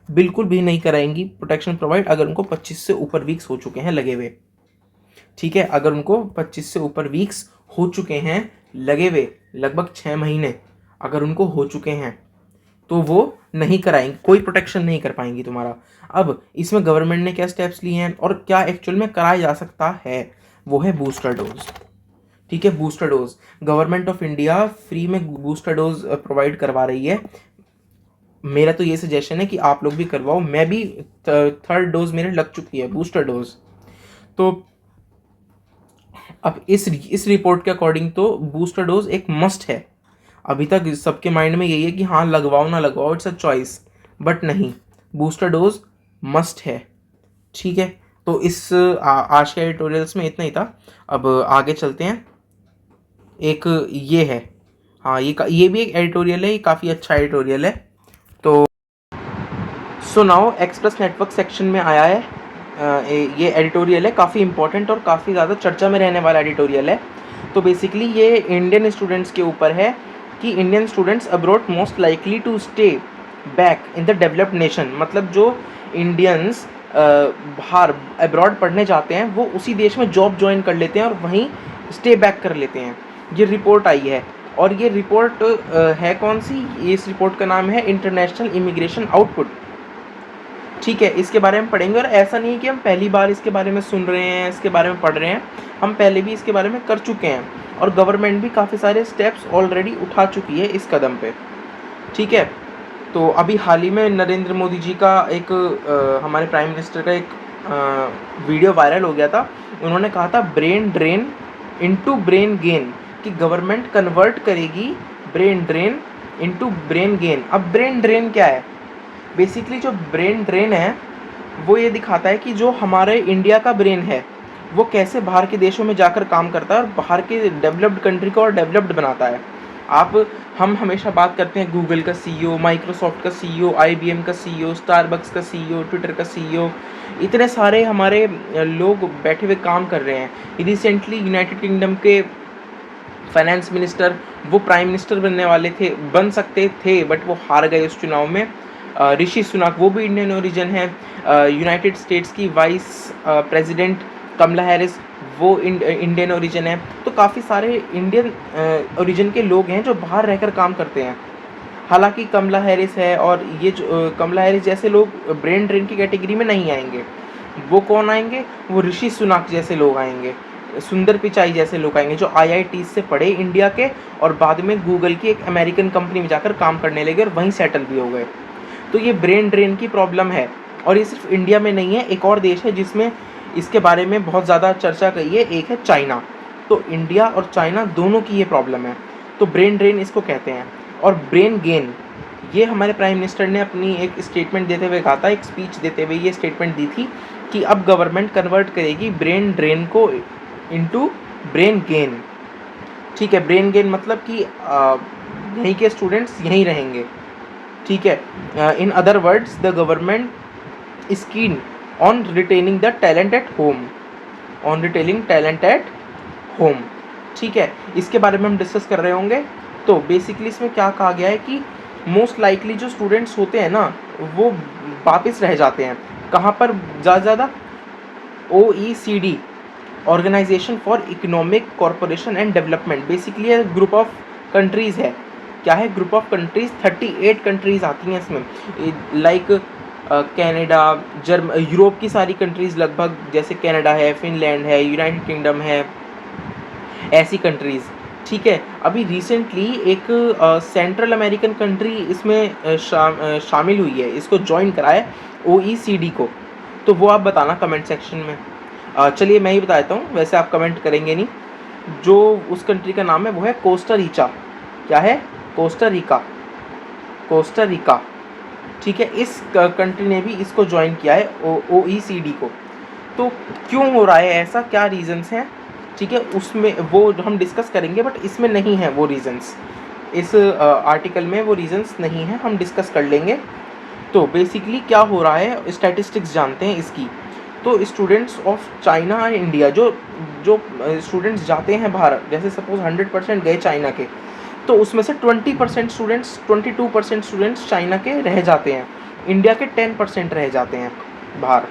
बिल्कुल भी नहीं कराएंगी प्रोटेक्शन प्रोवाइड, अगर उनको 25 से ऊपर वीक्स हो चुके हैं लगे हुए, ठीक है। अगर उनको 25 से ऊपर वीक्स हो चुके हैं लगे हुए, लगभग 6 महीने अगर उनको हो चुके हैं, तो वो नहीं कराएंगे, कोई प्रोटेक्शन नहीं कर पाएंगी तुम्हारा। अब इसमें गवर्नमेंट ने क्या स्टेप्स लिए हैं और क्या एक्चुअल में कराया जा सकता है, वो है बूस्टर डोज, ठीक है। Booster dose government of India free में बूस्टर डोज प्रोवाइड करवा रही है। मेरा तो ये सजेशन है कि आप लोग भी करवाओ। मैं भी 3rd डोज मेरे लग चुकी है, बूस्टर डोज। तो अब इस रिपोर्ट के अकॉर्डिंग तो बूस्टर डोज एक मस्ट है। अभी तक सबके माइंड में यही है कि हाँ लगवाओ ना लगवाओ, इट्स अ चॉइस, बट नहीं, बूस्टर डोज मस्ट है, ठीक है। तो इस आज के एडिटोरियल्स में इतना ही था। अब आगे चलते हैं। एक ये है, हाँ ये भी एक एडिटोरियल है, ये काफ़ी अच्छा एडिटोरियल है। तो so now express network section में आया है। ये एडिटोरियल है, काफ़ी इंपॉर्टेंट और काफ़ी ज़्यादा चर्चा में रहने वाला एडिटोरियल है। तो बेसिकली ये इंडियन स्टूडेंट्स के ऊपर है कि Indian students abroad most likely to stay back in the developed nation, मतलब जो इंडियंस बाहर अब्रॉड पढ़ने जाते हैं वो उसी देश में जॉब ज्वाइन कर लेते हैं और वहीं स्टे बैक कर लेते हैं। ये रिपोर्ट आई है, और ये रिपोर्ट है कौन सी, इस रिपोर्ट का नाम है इंटरनेशनल इमिग्रेशन आउटपुट, ठीक है। इसके बारे में पढ़ेंगे, और ऐसा नहीं है कि हम पहली बार इसके बारे में सुन रहे हैं, इसके बारे में पढ़ रहे हैं, हम पहले भी इसके बारे में कर चुके हैं, और गवर्नमेंट भी काफ़ी सारे स्टेप्स ऑलरेडी उठा चुकी है इस कदम पे, ठीक है। तो अभी हाल ही में नरेंद्र मोदी जी का एक हमारे प्राइम मिनिस्टर का एक वीडियो वायरल हो गया था। उन्होंने कहा था brain drain into brain gain, कि गवर्नमेंट कन्वर्ट करेगी brain drain into brain gain. अब ब्रेन ड्रेन क्या है, बेसिकली जो ब्रेन ड्रेन है वो ये दिखाता है कि जो हमारे इंडिया का ब्रेन है वो कैसे बाहर के देशों में जाकर काम करता है और बाहर के डेवलप्ड कंट्री को और डेवलप्ड बनाता है। हम हमेशा बात करते हैं गूगल का सीईओ, माइक्रोसॉफ्ट का सीईओ, आईबीएम का सीईओ, स्टारबक्स का सीईओ, ट्विटर का सीईओ, इतने सारे हमारे लोग बैठे हुए काम कर रहे हैं। रिसेंटली यूनाइटेड किंगडम के फाइनेंस मिनिस्टर, वो प्राइम मिनिस्टर बन सकते थे बट वो हार गए उस चुनाव में। ऋषि सुनाक, वो भी इंडियन ओरिजिन है। यूनाइटेड स्टेट्स की वाइस प्रेसिडेंट कमला हैरिस, वो इंडियन ओरिजिन है। तो काफ़ी सारे इंडियन ओरिजिन के लोग हैं जो बाहर रहकर काम करते हैं। हालांकि कमला हैरिस है, और ये जो कमला हैरिस जैसे लोग ब्रेन ड्रेन की कैटेगरी में नहीं आएंगे। वो कौन आएंगे, वो ऋषि सुनाक जैसे लोग आएंगे, सुंदर पिचाई जैसे लोग आएंगे, जो आईआईटी से पढ़े इंडिया के और बाद में गूगल की एक अमेरिकन कंपनी में जाकर काम करने लगे और वहीं सेटल भी हो गए। तो ये ब्रेन ड्रेन की प्रॉब्लम है, और ये सिर्फ इंडिया में नहीं है। एक और देश है जिसमें इसके बारे में बहुत ज़्यादा चर्चा कही है, एक है चाइना। तो इंडिया और चाइना दोनों की ये प्रॉब्लम है। तो ब्रेन ड्रेन इसको कहते हैं। और ब्रेन गेन, ये हमारे प्राइम मिनिस्टर ने अपनी एक स्टेटमेंट देते हुए कहा था, एक स्पीच देते हुए ये स्टेटमेंट दी थी कि अब गवर्नमेंट कन्वर्ट करेगी ब्रेन ड्रेन को इनटू ब्रेन गेन, ठीक है। ब्रेन गेन मतलब कि यहीं के स्टूडेंट्स यहीं रहेंगे, ठीक है। In other words the government is keen on retaining the talent at home, ठीक है। इसके बारे में हम डिस्कस कर रहे होंगे। तो बेसिकली इसमें क्या कहा गया है कि मोस्ट लाइकली जो स्टूडेंट्स होते हैं ना, वो वापस रह जाते हैं कहाँ पर, ज़्यादा OECD, organisation for economic corporation and development, basically group of countries है। क्या है, ग्रुप ऑफ कंट्रीज़, 38 कंट्रीज़ आती हैं इसमें, लाइक कनाडा, यूरोप की सारी कंट्रीज़ लगभग, जैसे कनाडा है, फिनलैंड है, यूनाइटेड किंगडम है, ऐसी कंट्रीज़, ठीक है। अभी रिसेंटली एक सेंट्रल अमेरिकन कंट्री इसमें शामिल हुई है, इसको ज्वाइन करा है OECD को। तो वो आप बताना कमेंट सेक्शन में। चलिए मैं ही बता देता हूँ, वैसे आप कमेंट करेंगे नहीं। जो उस कंट्री का नाम है वो है कोस्टा रिका। क्या है, कोस्टा रिका, ठीक है, इस कंट्री ने भी इसको ज्वाइन किया है OECD को। तो क्यों हो रहा है ऐसा, क्या रीजंस हैं, ठीक है, उसमें वो हम डिस्कस करेंगे, बट इसमें नहीं है वो रीजंस, इस आर्टिकल में वो रीजंस नहीं है, हम डिस्कस कर लेंगे। तो बेसिकली क्या हो रहा है, स्टैटिस्टिक्स जानते हैं इसकी। तो स्टूडेंट्स ऑफ चाइना और इंडिया, जो जो स्टूडेंट्स जाते हैं बाहर, जैसे सपोज 100% गए चाइना के, तो उसमें से 20% स्टूडेंट्स, 22% स्टूडेंट्स चाइना के रह जाते हैं, इंडिया के 10% रह जाते हैं बाहर।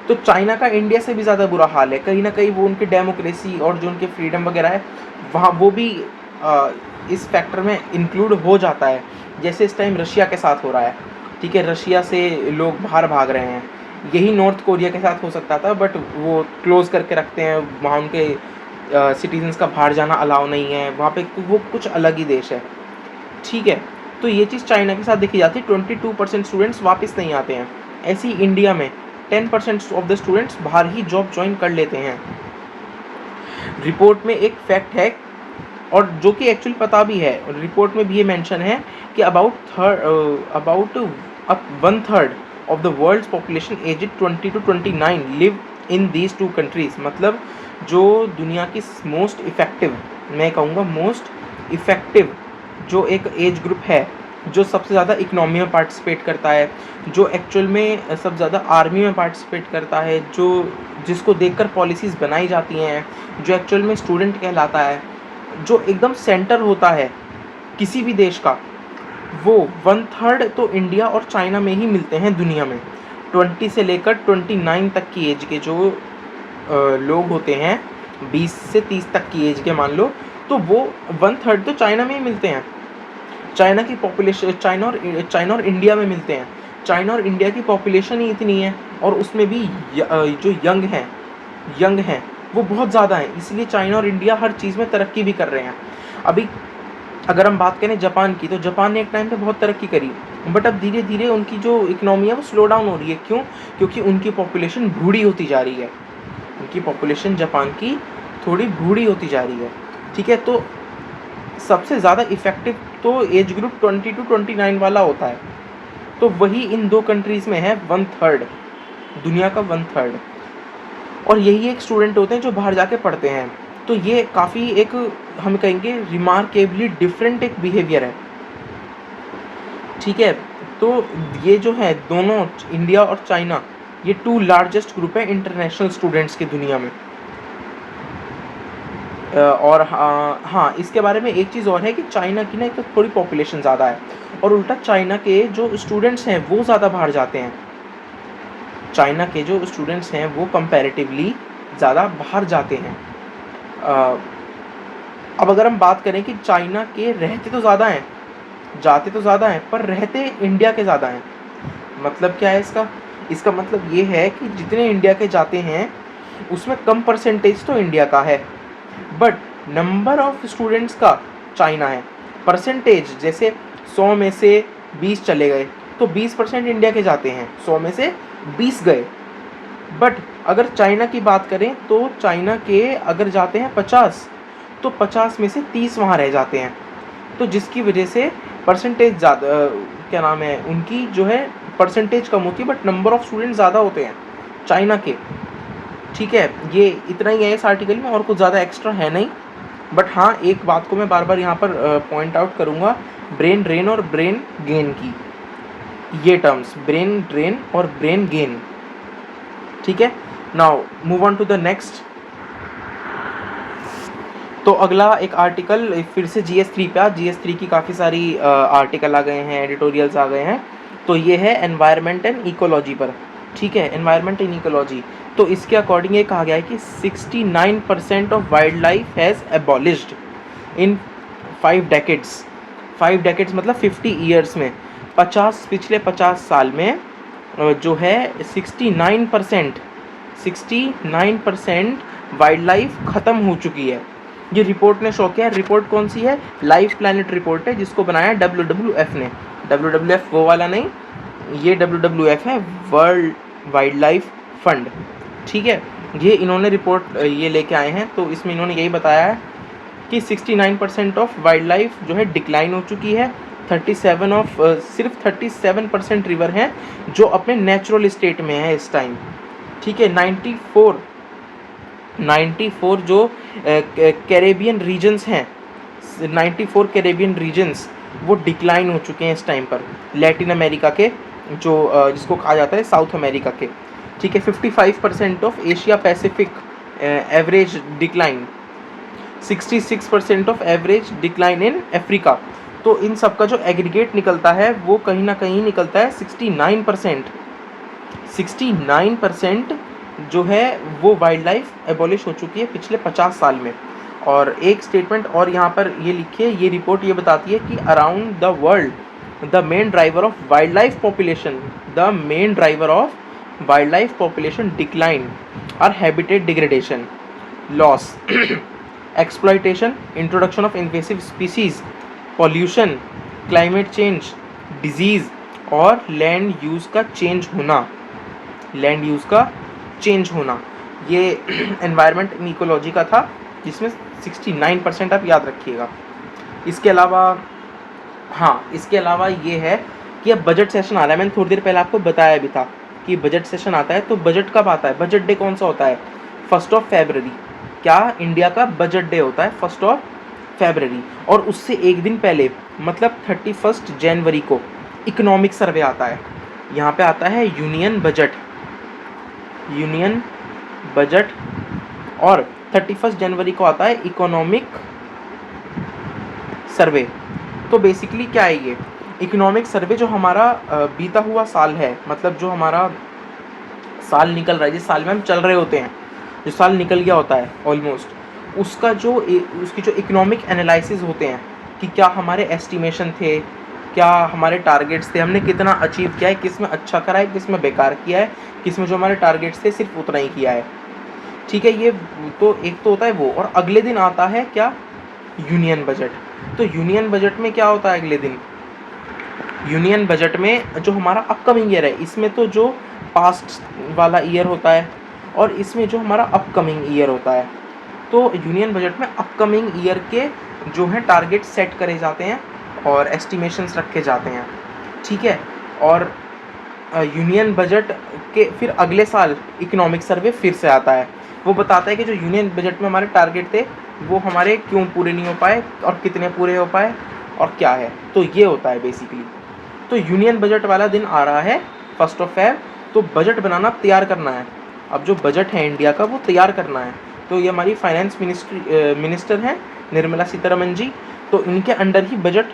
तो चाइना का इंडिया से भी ज़्यादा बुरा हाल है, कहीं ना कहीं वो उनकी डेमोक्रेसी और जो उनके फ्रीडम वगैरह है वहाँ वो भी इस फैक्टर में इंक्लूड हो जाता है, जैसे इस टाइम रशिया के साथ हो रहा है, ठीक है, रशिया से लोग बाहर भाग रहे हैं। यही नॉर्थ कोरिया के साथ हो सकता था, बट वो क्लोज़ करके रखते हैं, वहाँ उनके सिटीजन्स का बाहर जाना अलाउ नहीं है, वहाँ पे वो कुछ अलग ही देश है, ठीक है। तो ये चीज़ चाइना के साथ देखी जाती है, 22% स्टूडेंट्स वापस नहीं आते हैं। ऐसे ही इंडिया में 10% ऑफ द स्टूडेंट्स बाहर ही जॉब ज्वाइन कर लेते हैं। रिपोर्ट में एक फैक्ट है, और जो कि एक्चुअली पता भी है, रिपोर्ट में भी ये मेंशन है कि about 1/3 of the world's population aged 20 to 29 live in these two countries. मतलब जो दुनिया की मोस्ट इफ़ेक्टिव, मैं कहूँगा मोस्ट इफ़ेक्टिव जो एक एज ग्रुप है, जो सबसे ज़्यादा इकोनॉमी में पार्टिसिपेट करता है, जो एक्चुअल में सबसे ज़्यादा आर्मी में पार्टिसिपेट करता है, जो जिसको देखकर पॉलिसीज़ बनाई जाती हैं, जो एक्चुअल में स्टूडेंट कहलाता है, जो एकदम सेंटर होता है किसी भी देश का, वो 1/3 तो इंडिया और चाइना में ही मिलते हैं दुनिया में। 20 से लेकर 29 तक की एज के जो लोग होते हैं, 20 से 30 तक की एज के मान लो, तो वो 1/3 तो चाइना में ही मिलते हैं। चाइना की पॉपुलेशन, चाइना और इंडिया में मिलते हैं। चाइना और इंडिया की पॉपुलेशन ही इतनी है, और उसमें भी जो यंग हैं वो बहुत ज़्यादा हैं, इसलिए चाइना और इंडिया हर चीज़ में तरक्की भी कर रहे हैं। अभी अगर हम बात करें जापान की, तो जापान ने एक टाइम पे बहुत तरक्की करी, बट अब धीरे धीरे उनकी जो इकोनॉमी है वो स्लो डाउन हो रही है। क्यों? क्योंकि उनकी पॉपुलेशन बूढ़ी होती जा रही है, उनकी पॉपुलेशन जापान की थोड़ी बूढ़ी होती जा रही है, ठीक है। तो सबसे ज़्यादा इफ़ेक्टिव तो एज ग्रुप 20 to 29 वाला होता है, तो वही इन दो कंट्रीज़ में है 1/3, दुनिया का 1/3, और यही एक स्टूडेंट होते हैं जो बाहर जाके पढ़ते हैं। तो ये काफ़ी एक, हम कहेंगे, रिमार्केबली डिफरेंट एक बिहेवियर है, ठीक है। तो ये जो है दोनों, इंडिया और चाइना, ये 2 लार्जेस्ट ग्रुप है इंटरनेशनल स्टूडेंट्स की दुनिया में। और हाँ, इसके बारे में एक चीज़ और है कि चाइना की ना एक तो थोड़ी पॉपुलेशन ज़्यादा है, और उल्टा चाइना के जो स्टूडेंट्स हैं वो ज़्यादा बाहर जाते हैं। चाइना के जो स्टूडेंट्स हैं वो कंपैरेटिवली ज़्यादा बाहर जाते हैं। अब अगर हम बात करें कि चाइना के रहते तो ज़्यादा हैं, जाते तो ज़्यादा हैं, पर रहते इंडिया के ज़्यादा हैं। मतलब क्या है इसका? इसका मतलब ये है कि जितने इंडिया के जाते हैं उसमें कम परसेंटेज तो इंडिया का है, बट नंबर ऑफ स्टूडेंट्स का चाइना है। परसेंटेज जैसे 100 में से 20 चले गए तो 20% इंडिया के जाते हैं, 100 में से 20 गए। बट अगर चाइना की बात करें तो चाइना के अगर जाते हैं 50, तो 50 में से 30 वहाँ रह जाते हैं। तो जिसकी वजह से परसेंटेज ज़्यादा, क्या नाम है, उनकी जो है परसेंटेज कम होती है, बट नंबर ऑफ स्टूडेंट ज़्यादा होते हैं चाइना के, ठीक है। ये इतना ही है इस आर्टिकल में, और कुछ ज़्यादा एक्स्ट्रा है नहीं। बट हाँ, एक बात को मैं बार बार यहाँ पर पॉइंट आउट करूँगा, ब्रेन ड्रेन और ब्रेन गेन की, ये टर्म्स, ब्रेन ड्रेन और ब्रेन गेन, ठीक है। Now move on to the next. तो अगला एक आर्टिकल फिर से GS3 पे, GS3 की काफ़ी सारी आर्टिकल आ गए हैं, एडिटोरियल्स आ गए हैं। तो ये है एनवायरनमेंट एंड इकोलॉजी पर, ठीक है, एनवायरनमेंट एंड इकोलॉजी। तो इसके अकॉर्डिंग ये कहा गया है कि 69% of wild life has abolished in 5 decades. 5 decades मतलब 50 ईयर्स में, पिछले 50 साल में जो है 69% वाइल्ड लाइफ ख़त्म हो चुकी है। ये रिपोर्ट ने शो किया। रिपोर्ट कौन सी है? लाइफ प्लैनेट रिपोर्ट है, जिसको बनाया WWF ने। WWF वो वाला नहीं, ये WWF है, वर्ल्ड वाइल्ड लाइफ फंड, ठीक है। ये इन्होंने रिपोर्ट ये लेके आए हैं, तो इसमें इन्होंने यही बताया है कि 69% ऑफ वाइल्ड लाइफ जो है डिक्लाइन हो चुकी है, सिर्फ 37% रिवर हैं जो अपने नेचुरल स्टेट में है इस टाइम। ठीक है, 94 जो कैरेबियन रीजन्स हैं, 94 कैरेबियन रीजन्स वो डिक्लाइन हो चुके हैं इस टाइम पर, लैटिन अमेरिका के जो जिसको कहा जाता है साउथ अमेरिका के। ठीक है, 55% of Asia Pacific average decline, 66% of average decline in Africa. तो इन सब का जो एग्रीगेट निकलता है वो कहीं ना कहीं निकलता है 69% जो है वो वाइल्ड लाइफ एबॉलिश हो चुकी है पिछले 50 साल में। और एक स्टेटमेंट और यहाँ पर ये लिखिए, ये रिपोर्ट ये बताती है कि around the world the main driver of wild life population decline और habitat degradation, loss, exploitation, introduction of invasive species, pollution, climate change, disease और लैंड यूज़ का चेंज होना। ये एनवायरनमेंट एंड इकोलॉजी का था जिसमें 69% आप याद रखिएगा। इसके अलावा ये है कि अब बजट सेशन आ रहा है। मैंने थोड़ी देर पहले आपको बताया भी था कि बजट सेशन आता है। तो बजट कब आता है? बजट डे कौन सा होता है? 1 फरवरी। क्या इंडिया का बजट डे होता है 1 फरवरी। और उससे एक दिन पहले मतलब 31 जनवरी को इकोनॉमिक सर्वे आता है। यहाँ पे आता है यूनियन बजट और 31 जनवरी को आता है इकोनॉमिक सर्वे। तो बेसिकली क्या है ये इकोनॉमिक सर्वे? जो हमारा बीता हुआ साल है, मतलब जो हमारा साल निकल रहा है, जिस साल में हम चल रहे होते हैं, जो साल निकल गया होता है ऑलमोस्ट, उसकी जो इकोनॉमिक एनालिसिस होते हैं कि क्या हमारे एस्टिमेशन थे, क्या हमारे टारगेट्स थे, हमने कितना अचीव किया है, किस में अच्छा करा है, किस में बेकार किया है, किस में जो हमारे टारगेट्स थे सिर्फ उतना ही किया है। ठीक है, ये तो एक तो होता है वो। और अगले दिन आता है क्या? Union budget. तो यूनियन बजट में क्या होता है अगले दिन? यूनियन बजट में जो हमारा अपकमिंग ईयर है, इसमें तो जो पास्ट वाला ईयर होता है और इसमें जो हमारा अपकमिंग ईयर होता है। तो यूनियन बजट में अपकमिंग ईयर के जो हैं टारगेट सेट करे जाते हैं और एस्टिमेशंस रखे जाते हैं। ठीक है, और यूनियन बजट के फिर अगले साल इकोनॉमिक सर्वे फिर से आता है। वो बताता है कि जो यूनियन बजट में हमारे टारगेट थे वो हमारे क्यों पूरे नहीं हो पाए और कितने पूरे हो पाए और क्या है। तो ये होता है बेसिकली। तो यूनियन बजट वाला दिन आ रहा है 1 फरवरी। तो बजट बनाना, तैयार करना है। अब जो बजट है इंडिया का वो तैयार करना है। तो ये हमारी फाइनेंस मिनिस्टर हैं निर्मला सीतारमण जी, तो इनके अंडर ही बजट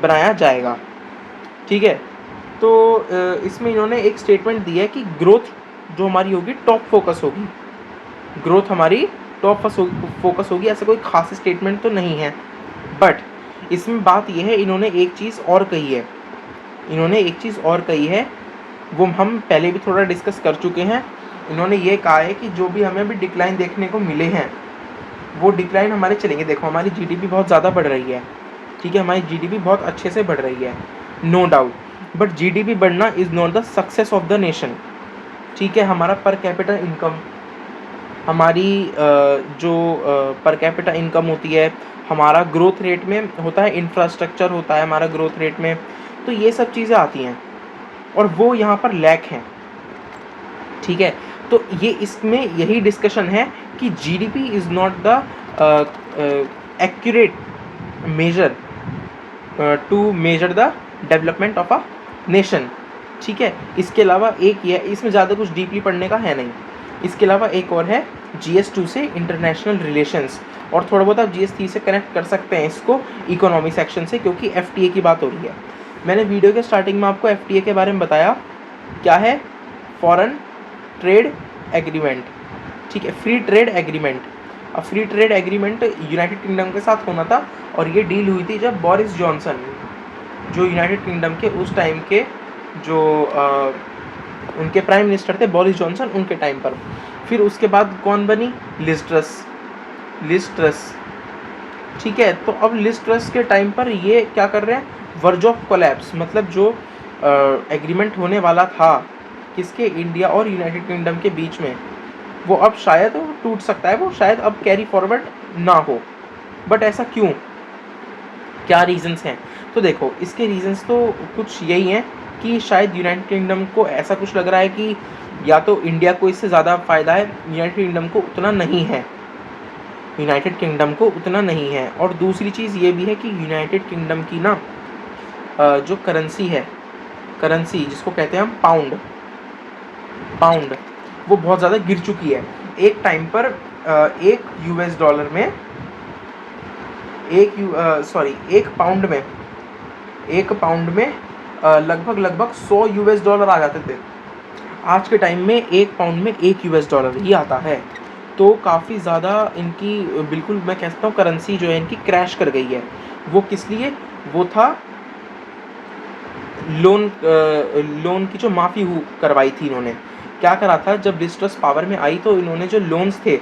बनाया जाएगा। ठीक है, तो इसमें इन्होंने एक स्टेटमेंट दी है कि ग्रोथ जो हमारी होगी टॉप फोकस होगी, ग्रोथ हमारी टॉप फोकस होगी। ऐसा कोई खास स्टेटमेंट तो नहीं है, बट इसमें बात यह है, इन्होंने एक चीज़ और कही है, वो हम पहले भी थोड़ा डिस्कस कर चुके हैं। इन्होंने ये कहा है कि जो भी हमें अभी डिक्लाइन देखने को मिले हैं वो डिक्लाइन हमारे चलेंगे। देखो, हमारी जीडीपी बहुत ज़्यादा बढ़ रही है। ठीक है, हमारी जीडीपी बहुत अच्छे से बढ़ रही है, नो डाउट, बट जीडीपी बढ़ना is not the success of the nation. ठीक है, हमारा पर कैपिटा इनकम, हमारी जो पर कैपिटा इनकम होती है, हमारा ग्रोथ रेट में होता है, इंफ्रास्ट्रक्चर होता है हमारा ग्रोथ रेट में, तो ये सब चीज़ें आती हैं और वो यहाँ पर लैक हैं। ठीक है, तो ये इसमें यही डिस्कशन है कि GDP is not the accurate measure to measure the development of a nation. ठीक है, इसके अलावा एक ये, इसमें ज़्यादा कुछ डीपली पढ़ने का है नहीं। इसके अलावा एक और है GS2 से इंटरनेशनल रिलेशंस, और थोड़ा बहुत आप GS3 से कनेक्ट कर सकते हैं इसको इकोनॉमी सेक्शन से, क्योंकि FTA की बात हो रही है। मैंने वीडियो के स्टार्टिंग में आपको FTA के बारे में बताया, क्या है? Foreign trade agreement. ठीक है, फ्री ट्रेड एग्रीमेंट। अब free trade agreement United Kingdom के साथ होना था और ये डील हुई थी जब बोरिस जॉनसन, जो यूनाइटेड किंगडम के उस टाइम के जो उनके प्राइम मिनिस्टर थे, बोरिस जॉनसन, उनके टाइम पर। फिर उसके बाद कौन बनी? Liz Truss. ठीक है, तो अब लिज ट्रस के टाइम पर ये क्या कर रहे हैं? वर्ज ऑफ कोलैप्स, मतलब जो एग्रीमेंट होने वाला था किसके? इंडिया और यूनाइटेड किंगडम के बीच में, वो अब शायद टूट सकता है, वो शायद अब कैरी फॉरवर्ड ना हो। बट ऐसा क्यों? क्या रीजंस हैं? तो देखो इसके रीजंस तो कुछ यही हैं कि शायद यूनाइटेड किंगडम को ऐसा कुछ लग रहा है कि या तो इंडिया को इससे ज़्यादा फ़ायदा है, यूनाइटेड किंगडम को उतना नहीं है, यूनाइटेड किंगडम को उतना नहीं है। और दूसरी चीज़ ये भी है कि यूनाइटेड किंगडम की ना जो करेंसी है, करेंसी जिसको कहते हैं हम पाउंड, वो बहुत ज़्यादा गिर चुकी है। एक टाइम पर एक यूएस डॉलर में एक पाउंड में लगभग 100 यूएस डॉलर आ जाते थे। आज के टाइम में एक पाउंड में 1 यूएस डॉलर ही आता है। तो काफ़ी ज़्यादा इनकी बिल्कुल मैं कह सकता हूँ करेंसी जो है इनकी क्रैश कर गई है। वो किस लिए? वो था लोन की जो माफ़ी करवाई थी इन्होंने। क्या करा था, जब लिज ट्रस पावर में आई तो इन्होंने जो लोन्स थे,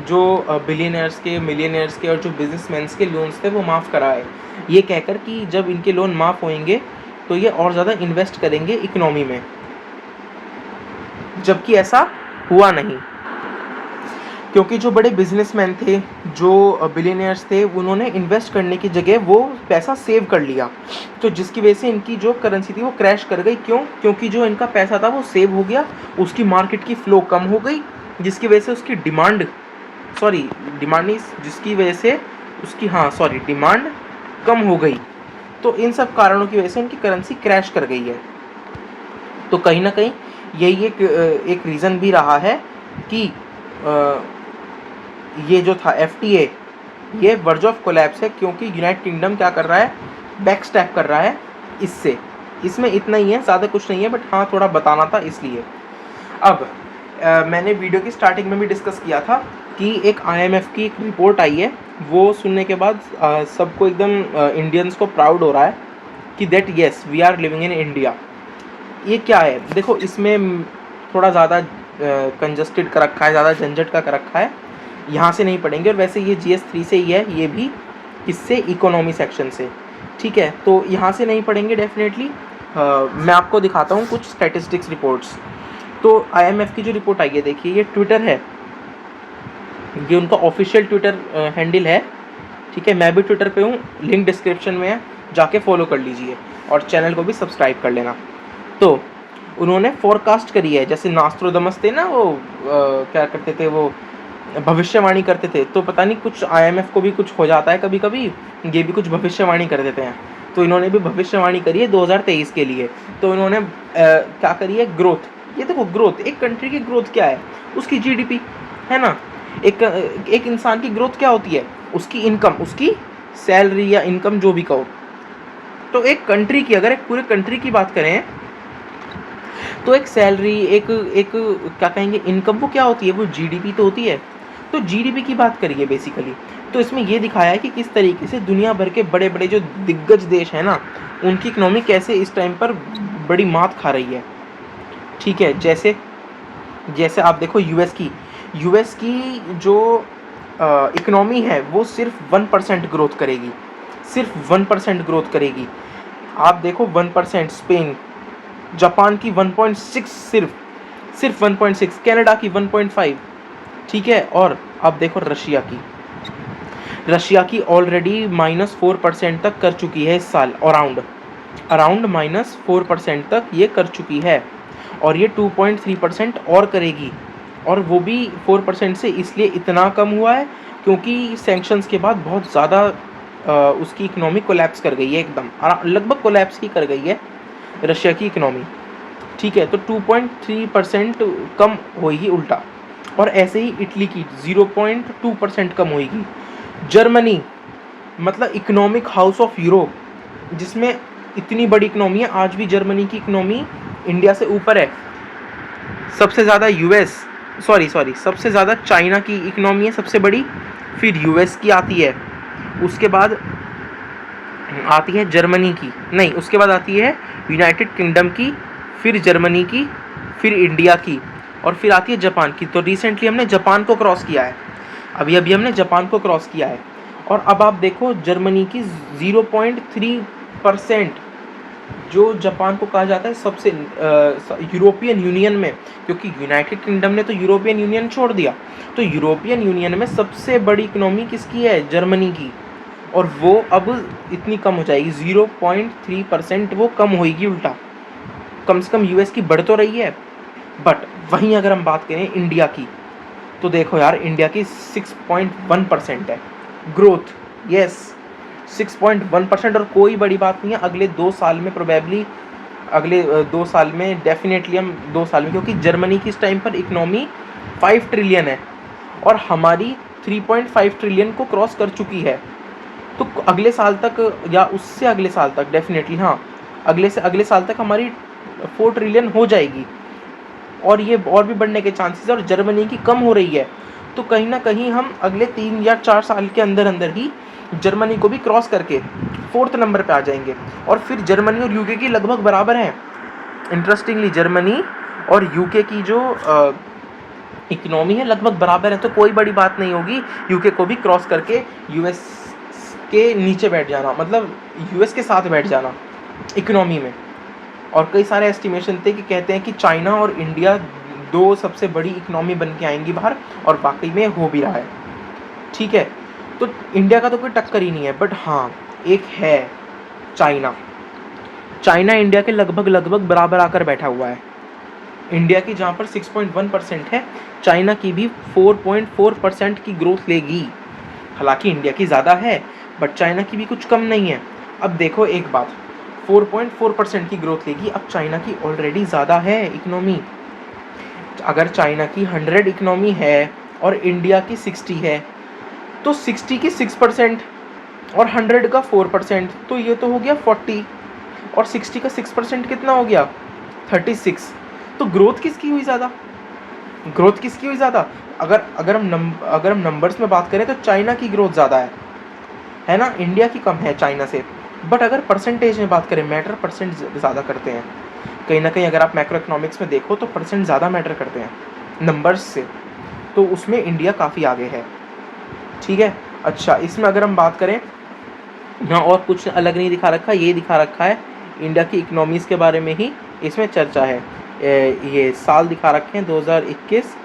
जो बिलियनर्स के, मिलियनर्स के और जो बिजनेसमैन्स के लोन्स थे वो माफ़ कराए, ये कहकर कि जब इनके लोन माफ़ होंगे तो ये और ज़्यादा इन्वेस्ट करेंगे इकोनॉमी में, जबकि ऐसा हुआ नहीं। क्योंकि जो बड़े बिजनेसमैन थे, जो बिलियनर्स थे, उन्होंने इन्वेस्ट करने की जगह वो पैसा सेव कर लिया, तो जिसकी वजह से इनकी जो करेंसी थी वो क्रैश कर गई। क्यों? क्योंकि जो इनका पैसा था वो सेव हो गया, उसकी मार्केट की फ़्लो कम हो गई, जिसकी वजह से उसकी डिमांड कम हो गई। तो इन सब कारणों की वजह से उनकी करेंसी क्रैश कर गई है। तो कहीं ना कहीं यही एक रीज़न भी रहा है कि ये जो था FTA, ये वर्ज ऑफ कोलैप्स है, क्योंकि यूनाइटेड किंगडम क्या कर रहा है, बैक स्टैप कर रहा है इससे। इसमें इतना ही है, ज़्यादा कुछ नहीं है, बट हाँ थोड़ा बताना था इसलिए। अब मैंने वीडियो की स्टार्टिंग में भी डिस्कस किया था कि एक IMF की एक रिपोर्ट आई है, वो सुनने के बाद सबको एकदम इंडियंस को प्राउड हो रहा है कि that yes we are living in India. ये क्या है? देखो इसमें थोड़ा ज़्यादा कंजस्टेड कर रखा है, ज़्यादा झंझट का कर रखा है, यहाँ से नहीं पढ़ेंगे। और वैसे ये GS3 से ही है, ये भी किससे? इकोनॉमी सेक्शन से, ठीक है। तो यहाँ से नहीं पढ़ेंगे डेफिनेटली। मैं आपको दिखाता हूँ कुछ स्टैटिस्टिक्स रिपोर्ट्स। तो IMF की जो रिपोर्ट आई है, देखिए ये ट्विटर है, ये उनका ऑफिशियल ट्विटर हैंडल है, ठीक है। मैं भी ट्विटर पे हूँ, लिंक डिस्क्रिप्शन में है, जाके फॉलो कर लीजिए और चैनल को भी सब्सक्राइब कर लेना। तो उन्होंने फोरकास्ट करी है, जैसे नास्ट्रोदमस थे ना, वो क्या करते थे, वो भविष्यवाणी करते थे। तो पता नहीं कुछ IMF को भी कुछ हो जाता है कभी कभी, ये भी कुछ भविष्यवाणी कर देते हैं। तो इन्होंने भी भविष्यवाणी करी है 2023 के लिए। तो इन्होंने क्या करी है? ग्रोथ। ये देखो ग्रोथ, एक कंट्री की ग्रोथ क्या है? उसकी GDP है ना। एक इंसान की ग्रोथ क्या होती है? उसकी इनकम, उसकी सैलरी या इनकम जो भी कहो। तो एक कंट्री की, अगर एक पूरे कंट्री की बात करें तो एक सैलरी, एक क्या कहेंगे, इनकम, वो क्या होती है? वो GDP तो होती है। तो GDP की बात करिए बेसिकली। तो इसमें ये दिखाया है कि किस तरीके से दुनिया भर के बड़े बड़े जो दिग्गज देश हैं ना, उनकी इकनॉमी कैसे इस टाइम पर बड़ी मात खा रही है, ठीक है। जैसे आप देखो यूएस की जो इकनॉमी है वो सिर्फ 1% ग्रोथ करेगी, सिर्फ 1% ग्रोथ करेगी। आप देखो 1%, स्पेन, जापान की 1.6, सिर्फ 1.6, कनाडा की 1.5, ठीक है। और अब देखो रशिया की ऑलरेडी -4% तक कर चुकी है इस साल, अराउंड -4% तक ये कर चुकी है, और ये 2.3% और करेगी। और वो भी 4% से इसलिए इतना कम हुआ है क्योंकि सैंक्शंस के बाद बहुत ज़्यादा उसकी इकनॉमी कोलैप्स कर गई है, एकदम लगभग कोलैप्स ही कर गई है रशिया की इकनॉमी, ठीक है। तो 2.3% कम होगी उल्टा। और ऐसे ही इटली की 0.2% कम होगी। जर्मनी, मतलब इकोनॉमिक हाउस ऑफ यूरोप, जिसमें इतनी बड़ी इकनॉमी है, आज भी जर्मनी की इकनॉमी इंडिया से ऊपर है। सबसे ज़्यादा सबसे ज़्यादा चाइना की इकनॉमी है सबसे बड़ी, फिर US की आती है, उसके बाद आती है जर्मनी की, नहीं उसके बाद आती है यूनाइटेड किंगडम की, फिर जर्मनी की, फिर इंडिया की, और फिर आती है जापान की। तो रिसेंटली हमने जापान को क्रॉस किया है, अभी हमने जापान को क्रॉस किया है। और अब आप देखो जर्मनी की 0.3%, जो जापान को कहा जाता है सबसे यूरोपियन यूनियन में, क्योंकि यूनाइटेड किंगडम ने तो यूरोपियन यूनियन छोड़ दिया, तो यूरोपियन यूनियन में सबसे बड़ी इकनॉमी किसकी है? जर्मनी की। और वो अब इतनी कम हो जाएगी, 0.3% वो कम होएगी उल्टा। कम से कम यूएस की बढ़ तो रही है। बट वहीं अगर हम बात करें इंडिया की, तो देखो यार इंडिया की 6.1% है ग्रोथ। यस, 6.1%, और कोई बड़ी बात नहीं है। अगले 2 साल में प्रोबेबली, अगले 2 साल में डेफिनेटली हम 2 साल में, क्योंकि जर्मनी की इस टाइम पर इकोनॉमी 5 ट्रिलियन है और हमारी 3.5 ट्रिलियन को क्रॉस कर चुकी है। तो अगले साल तक या उससे अगले साल तक डेफिनेटली, हाँ, अगले से अगले साल तक हमारी 4 ट्रिलियन हो जाएगी, और ये और भी बढ़ने के चांसेस है। और जर्मनी की कम हो रही है, तो कहीं ना कहीं हम अगले 3 या 4 साल के अंदर अंदर ही जर्मनी को भी क्रॉस करके 4th नंबर पे आ जाएंगे। और फिर जर्मनी और यूके की लगभग बराबर हैं। इंटरेस्टिंगली जर्मनी और यूके की जो इकोनॉमी है लगभग बराबर है, तो कोई बड़ी बात नहीं होगी यूके को भी क्रॉस करके यूएस के नीचे बैठ जाना, मतलब यूएस के साथ बैठ जाना इकोनॉमी में। और कई सारे एस्टिमेशन थे कि कहते हैं कि चाइना और इंडिया 2 सबसे बड़ी इकोनॉमी बन के आएंगी बाहर, और वाकई में हो भी रहा है। ठीक है, तो इंडिया का तो कोई टक्कर ही नहीं है। बट हाँ, एक है चाइना। चाइना इंडिया के लगभग बराबर आकर बैठा हुआ है। इंडिया की जहाँ पर 6.1% है, चाइना की भी 4.4% की ग्रोथ लेगी। हालांकि इंडिया की ज़्यादा है, बट चाइना की भी कुछ कम नहीं है। अब देखो एक बात, 4.4% की ग्रोथ लेगी, अब चाइना की ऑलरेडी ज़्यादा है इकोनॉमी। अगर चाइना की 100 इकोनॉमी है और इंडिया की 60 है, तो 60 की 6% और 100 का 4%, तो ये तो हो गया 40, और 60 का 6% कितना हो गया 36। तो ग्रोथ किसकी हुई ज़्यादा? ग्रोथ किसकी हुई ज़्यादा? अगर हम नंबर्स में बात करें तो चाइना की ग्रोथ ज़्यादा है ना, इंडिया की कम है चाइना से। बट अगर परसेंटेज में बात करें, मैटर परसेंट ज़्यादा करते हैं कहीं ना कहीं। अगर आप मैक्रो इकोनॉमिक्स में देखो तो परसेंट ज़्यादा मैटर करते हैं नंबर्स से, तो उसमें इंडिया काफ़ी आगे है। ठीक है, अच्छा, इसमें अगर हम बात करें ना, और कुछ अलग नहीं दिखा रखा, ये दिखा रखा है इंडिया की इकोनॉमीज़ के बारे में ही इसमें चर्चा है। ये साल दिखा रखे हैं 2021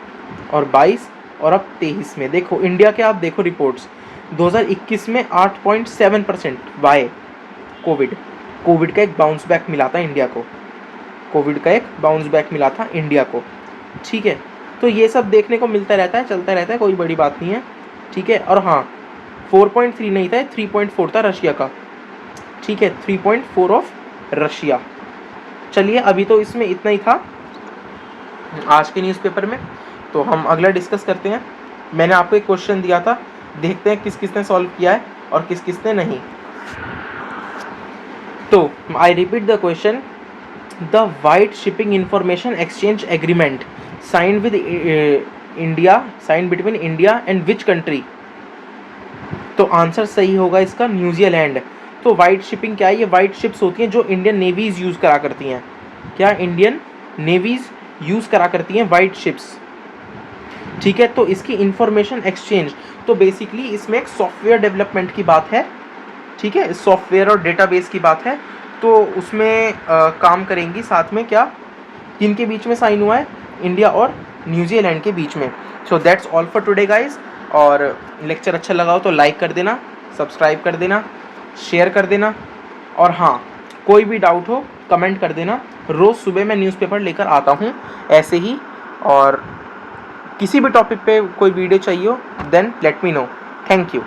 और 22 और अब 23 में। देखो इंडिया के, आप देखो रिपोर्ट्स, 2021 में 8.7%। वाई? कोविड का एक बाउंस बैक मिला था इंडिया को, कोविड का एक बाउंस बैक मिला था इंडिया को। ठीक है, तो ये सब देखने को मिलता रहता है, चलता रहता है, कोई बड़ी बात नहीं है। ठीक है, और हाँ, 4.3 नहीं था, 3.4 था रशिया का। ठीक है, 3.4 ऑफ रशिया। चलिए, अभी तो इसमें इतना ही था आज के न्यूज़पेपर में, तो हम अगला डिस्कस करते हैं। मैंने आपको एक क्वेश्चन दिया था, देखते हैं किस किसने सॉल्व किया है और किस किसने नहीं। तो I repeat the question, the wide shipping information exchange agreement signed with India, signed between India and which country? तो आंसर सही होगा इसका न्यूजीलैंड। तो वाइड शिपिंग क्या है? ये वाइड शिप्स होती हैं जो इंडियन नेवीज यूज़ करा करती हैं। क्या? इंडियन नेवीज यूज़ करा करती हैं वाइड शिप्स। ठीक है, तो इसकी इंफॉर्मेशन एक्सचेंज, तो बेसिकली इसमें एक सॉफ्टवेयर डेवलपमेंट की बात है। ठीक है, सॉफ्टवेयर और डेटाबेस की बात है, तो उसमें काम करेंगी साथ में। क्या? किनके बीच में साइन हुआ है? इंडिया और न्यूजीलैंड के बीच में। So that's all for today guys. और लेक्चर अच्छा लगा हो तो लाइक कर देना, सब्सक्राइब कर देना, शेयर कर देना, और हाँ, कोई भी डाउट हो कमेंट कर देना। रोज़ सुबह मैं न्यूज़पेपर लेकर आता हूँ ऐसे ही, और किसी भी टॉपिक पे कोई वीडियो चाहिए हो then let me know. Thank you.